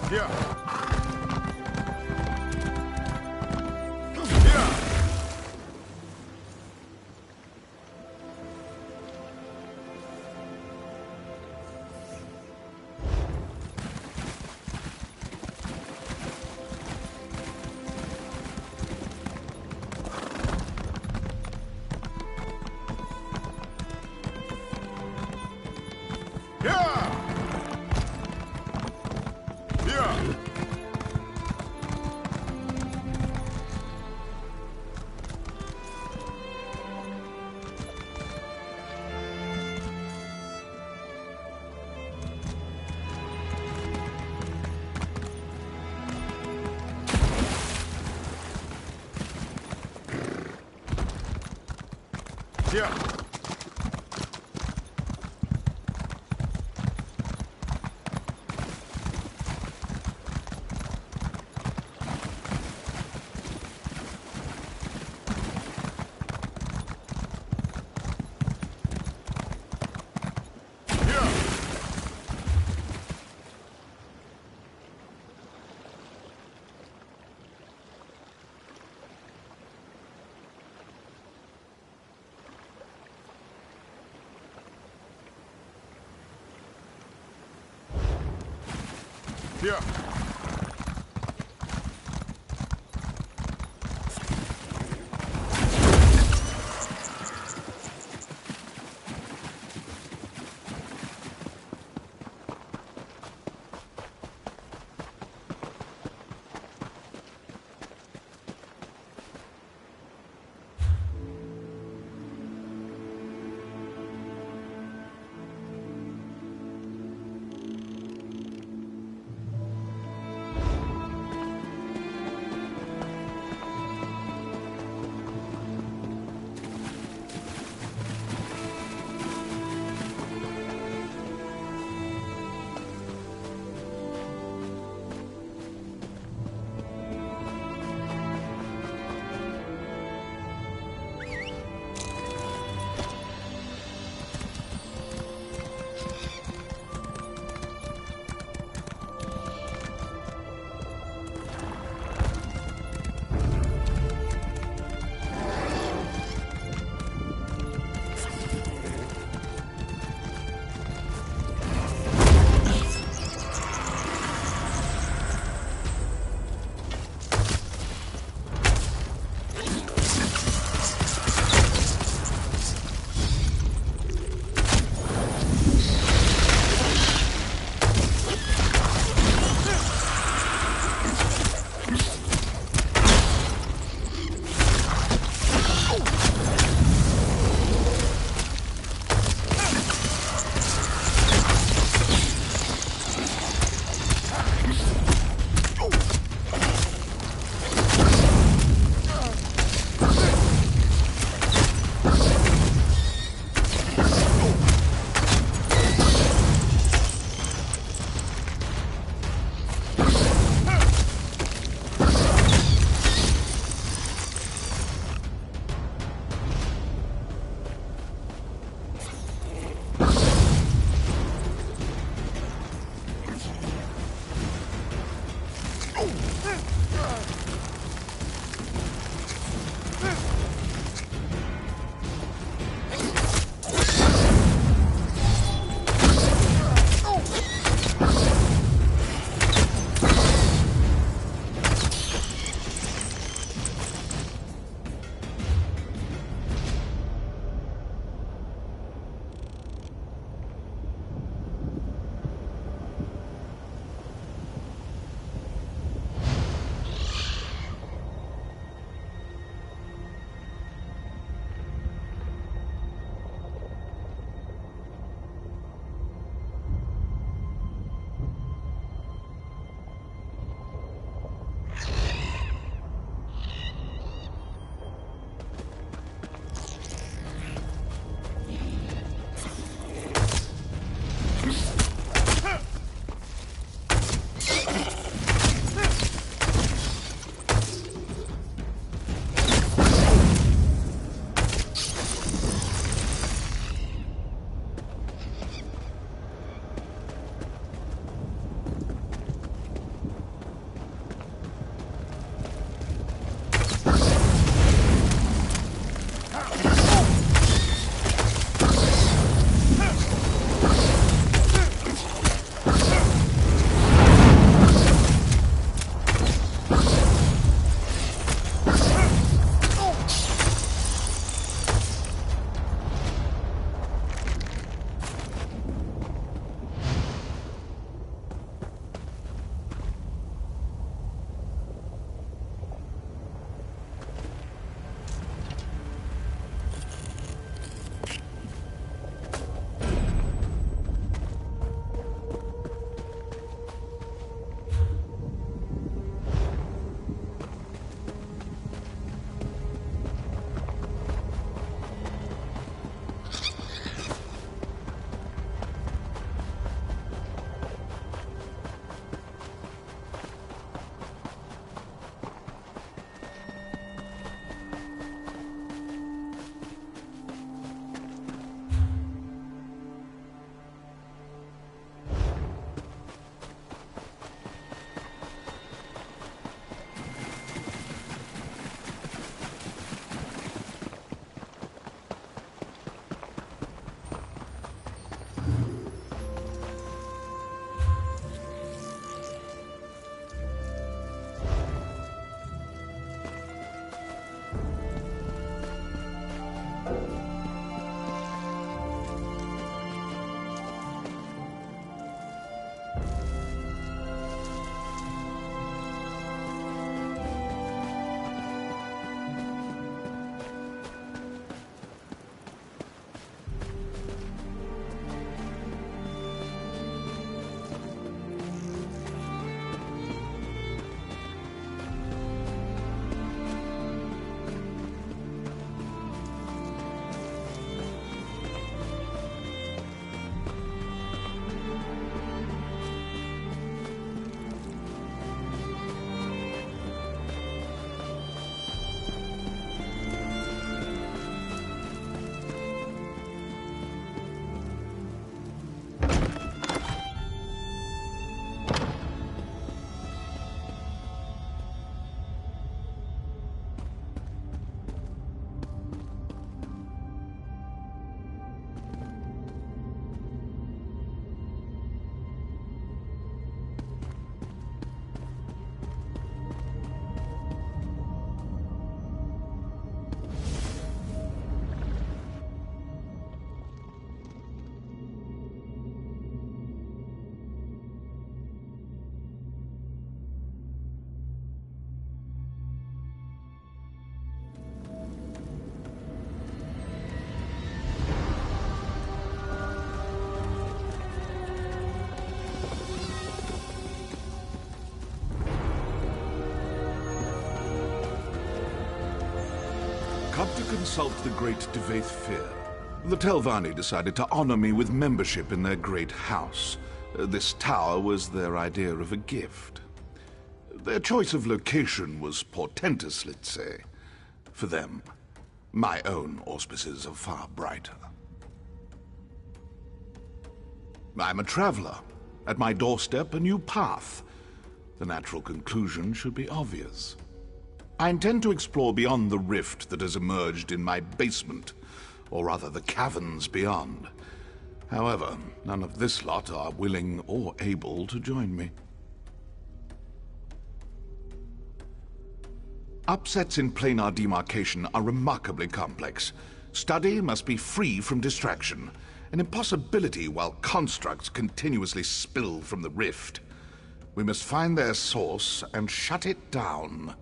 Here. consult the great Devaith Fear. The Telvanni decided to honor me with membership in their great house. This tower was their idea of a gift. Their choice of location was portentous, let's say. For them, my own auspices are far brighter. I'm a traveler. At my doorstep, a new path. The natural conclusion should be obvious. I intend to explore beyond the rift that has emerged in my basement, or rather the caverns beyond. However, none of this lot are willing or able to join me. Upsets in planar demarcation are remarkably complex. Study must be free from distraction, an impossibility while constructs continuously spill from the rift. We must find their source and shut it down.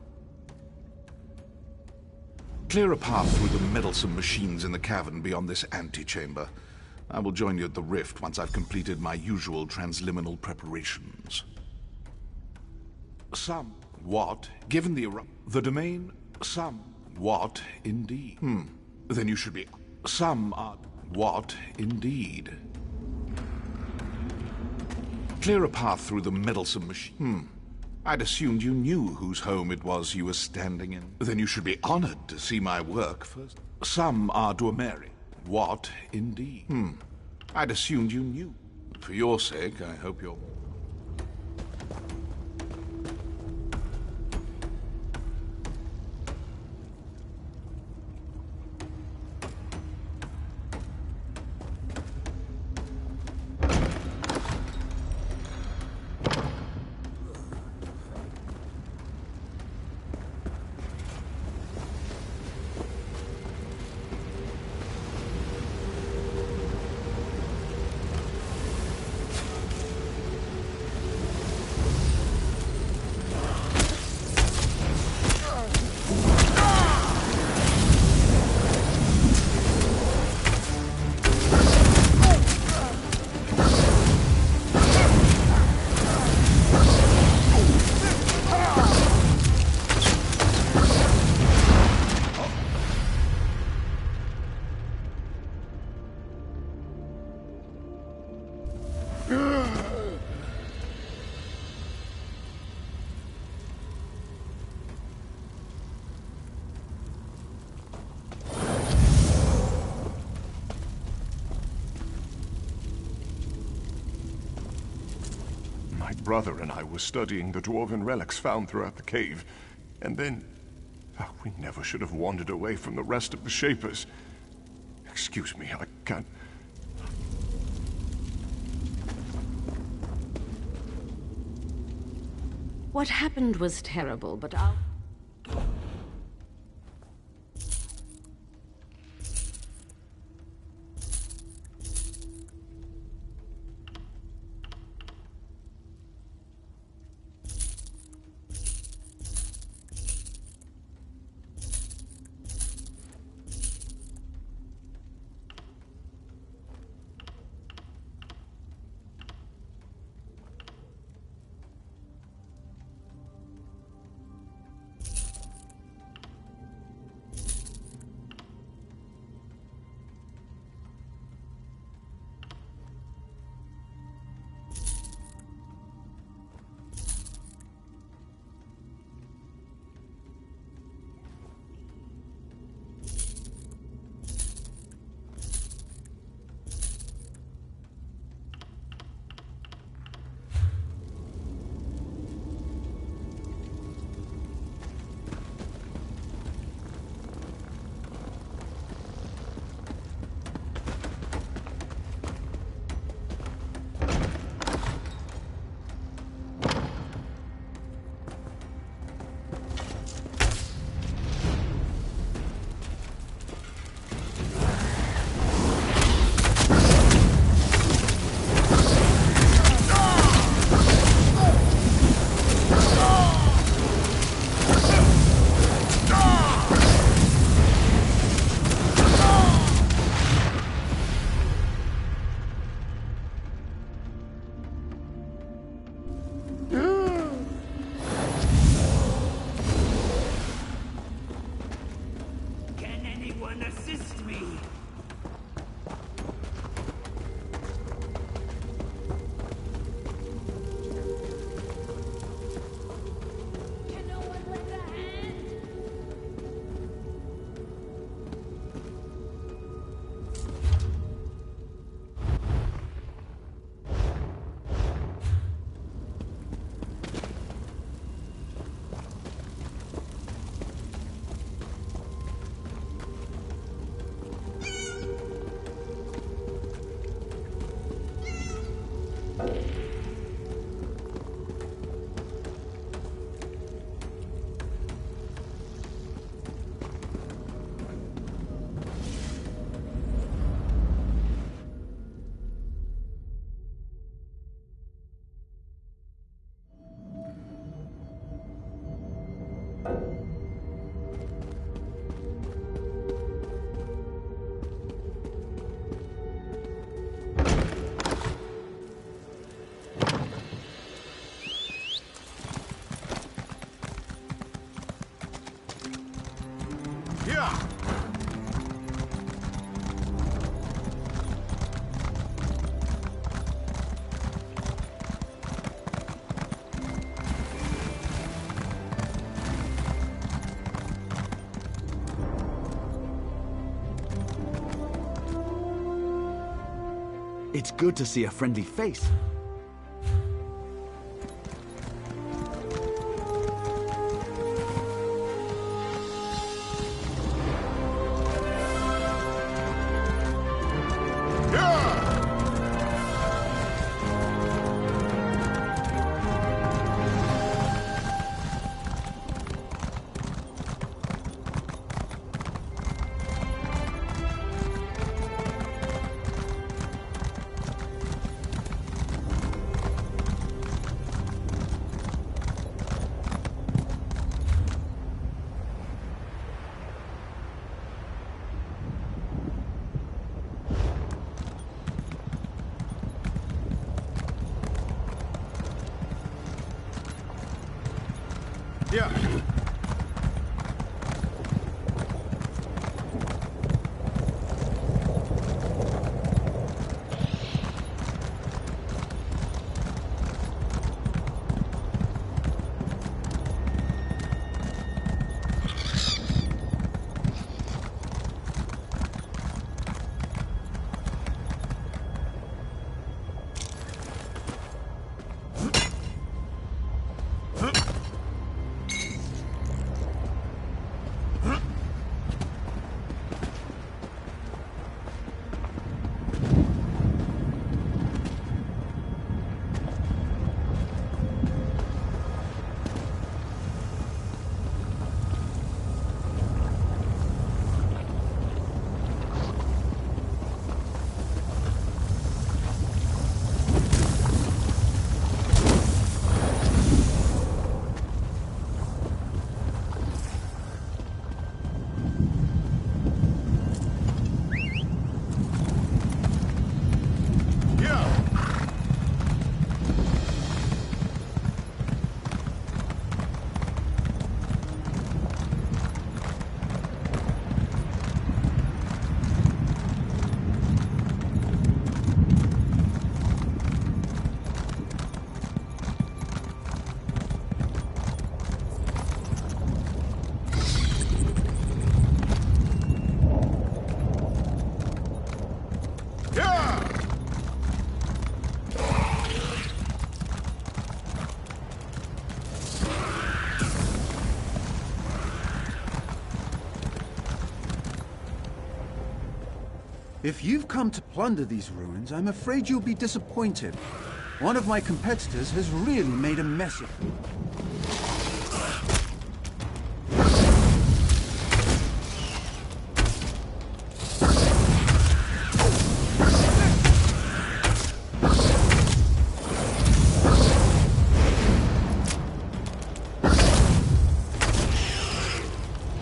Clear a path through the meddlesome machines in the cavern beyond this antechamber. I will join you at the rift once I've completed my usual transliminal preparations. Somewhat, given the domain, somewhat indeed. Then you should be somewhat indeed. Clear a path through the meddlesome machine. I'd assumed you knew whose home it was you were standing in. Then you should be honored to see my work first. Some are Duameri. What indeed? I'd assumed you knew. For your sake, I hope you're... My brother and I were studying the dwarven relics found throughout the cave, and then... we never should have wandered away from the rest of the Shapers. Excuse me, I can't... What happened was terrible, but I'll... resist me. It's good to see a friendly face. Yeah. If you've come to plunder these ruins, I'm afraid you'll be disappointed. One of my competitors has really made a mess of it.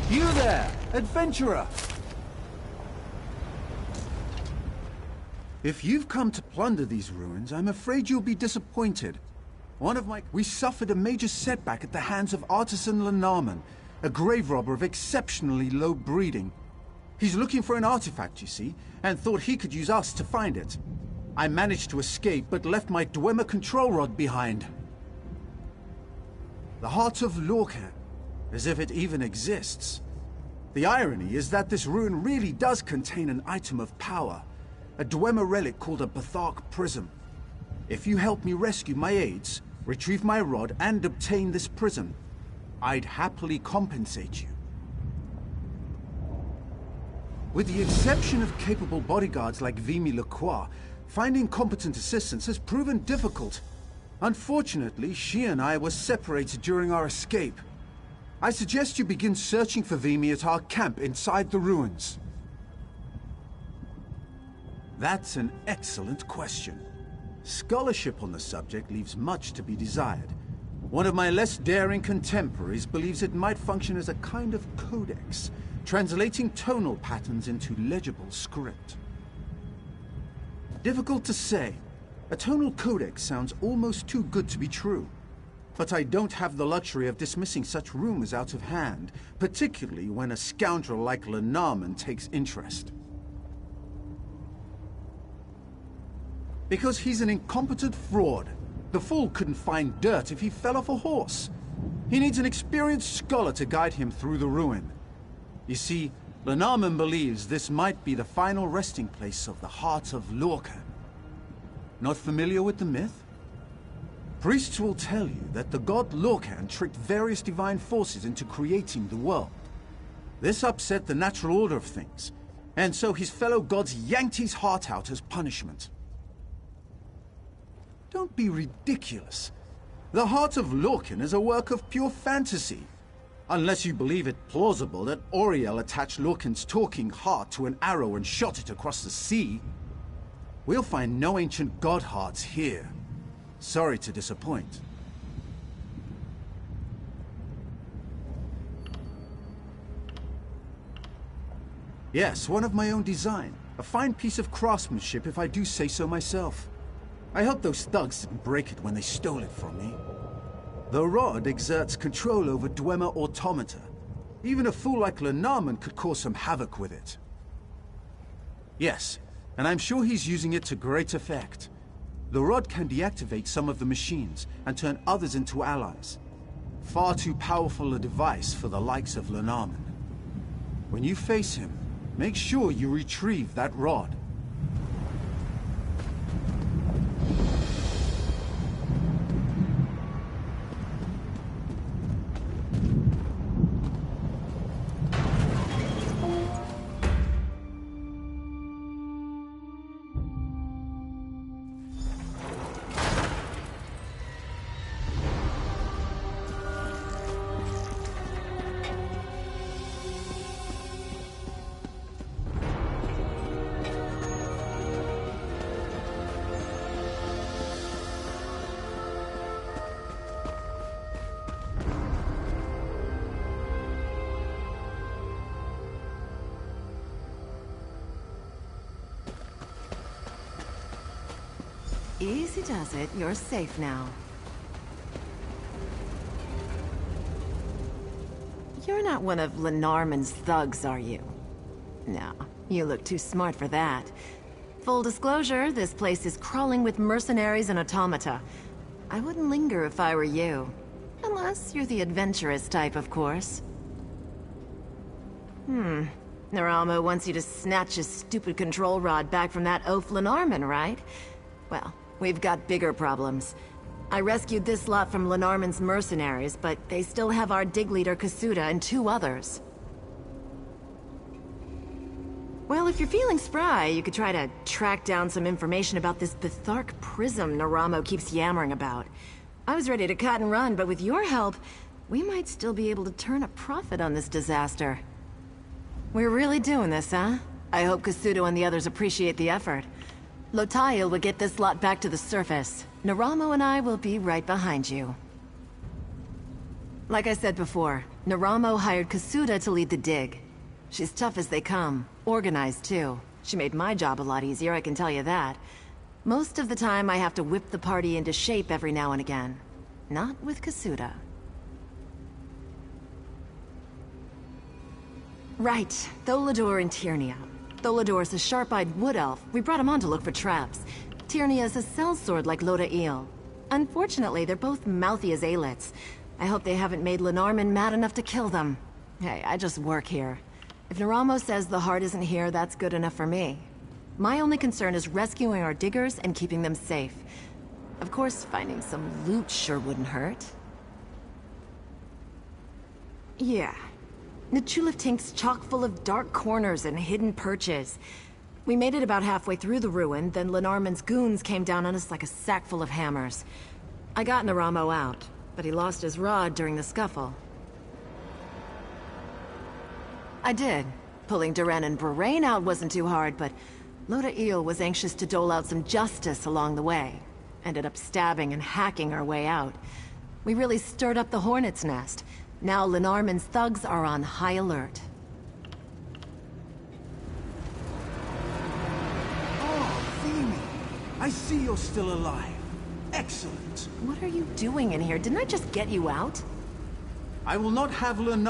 You there, adventurer! If you've come to plunder these ruins, I'm afraid you'll be disappointed. We suffered a major setback at the hands of artisan Lenarman, a grave robber of exceptionally low breeding. He's looking for an artifact, you see, and thought he could use us to find it. I managed to escape, but left my Dwemer control rod behind. The Heart of Lorcan, as if it even exists. The irony is that this ruin really does contain an item of power, a Dwemer relic called a Bethark Prism. If you help me rescue my aides, retrieve my rod, and obtain this prism, I'd happily compensate you. With the exception of capable bodyguards like Vimy Lacroix, finding competent assistance has proven difficult. Unfortunately, she and I were separated during our escape. I suggest you begin searching for Vimy at our camp inside the ruins. That's an excellent question. Scholarship on the subject leaves much to be desired. One of my less daring contemporaries believes it might function as a kind of codex, translating tonal patterns into legible script. Difficult to say. A tonal codex sounds almost too good to be true. But I don't have the luxury of dismissing such rumors out of hand, particularly when a scoundrel like Lenormand takes interest. Because he's an incompetent fraud. The fool couldn't find dirt if he fell off a horse. He needs an experienced scholar to guide him through the ruin. You see, Lenormand believes this might be the final resting place of the Heart of Lorcan. Not familiar with the myth? Priests will tell you that the god Lorcan tricked various divine forces into creating the world. This upset the natural order of things, and so his fellow gods yanked his heart out as punishment. Don't be ridiculous. The Heart of Lorcan is a work of pure fantasy. Unless you believe it plausible that Auriel attached Lorcan's talking heart to an arrow and shot it across the sea. We'll find no ancient god hearts here. Sorry to disappoint. Yes, one of my own design. A fine piece of craftsmanship, if I do say so myself. I hope those thugs didn't break it when they stole it from me. The rod exerts control over Dwemer automata. Even a fool like Lenormand could cause some havoc with it. Yes, and I'm sure he's using it to great effect. The rod can deactivate some of the machines and turn others into allies. Far too powerful a device for the likes of Lenormand. When you face him, make sure you retrieve that rod. Easy does it. You're safe now. You're not one of Lenormand's thugs, are you? No, you look too smart for that. Full disclosure, this place is crawling with mercenaries and automata. I wouldn't linger if I were you. Unless you're the adventurous type, of course. Naramo wants you to snatch his stupid control rod back from that oaf Lenormand, right? Well, we've got bigger problems. I rescued this lot from Lenormand's mercenaries, but they still have our dig leader Kasuda and 2 others. Well, if you're feeling spry, you could try to track down some information about this Bethark Prism Naramo keeps yammering about. I was ready to cut and run, but with your help, we might still be able to turn a profit on this disaster. We're really doing this, huh? I hope Kasuda and the others appreciate the effort. Lotail will get this lot back to the surface. Naramo and I will be right behind you. Like I said before, Naramo hired Kasuda to lead the dig. She's tough as they come, organized too. She made my job a lot easier, I can tell you that. Most of the time I have to whip the party into shape every now and again. Not with Kasuda. Right, Tholador and Tyrnia. Tholador's a sharp-eyed wood elf. We brought him on to look for traps. Tyrnia's a sellsword like Loda Eel. Unfortunately, they're both mouthy as aelets. I hope they haven't made Lenarman mad enough to kill them. Hey, I just work here. If Naramo says the heart isn't here, that's good enough for me. My only concern is rescuing our diggers and keeping them safe. Of course, finding some loot sure wouldn't hurt. Yeah. Nichuliftink's chock full of dark corners and hidden perches. We made it about halfway through the ruin, then Lenarman's goons came down on us like a sack full of hammers. I got Naramo out, but he lost his rod during the scuffle. I did. Pulling Duran and Berain out wasn't too hard, but Loda Eel was anxious to dole out some justice along the way. Ended up stabbing and hacking our way out. We really stirred up the hornet's nest. Now Lenarman's thugs are on high alert. Oh, Vimy! I see you're still alive. Excellent. What are you doing in here? Didn't I just get you out? I will not have Lenarman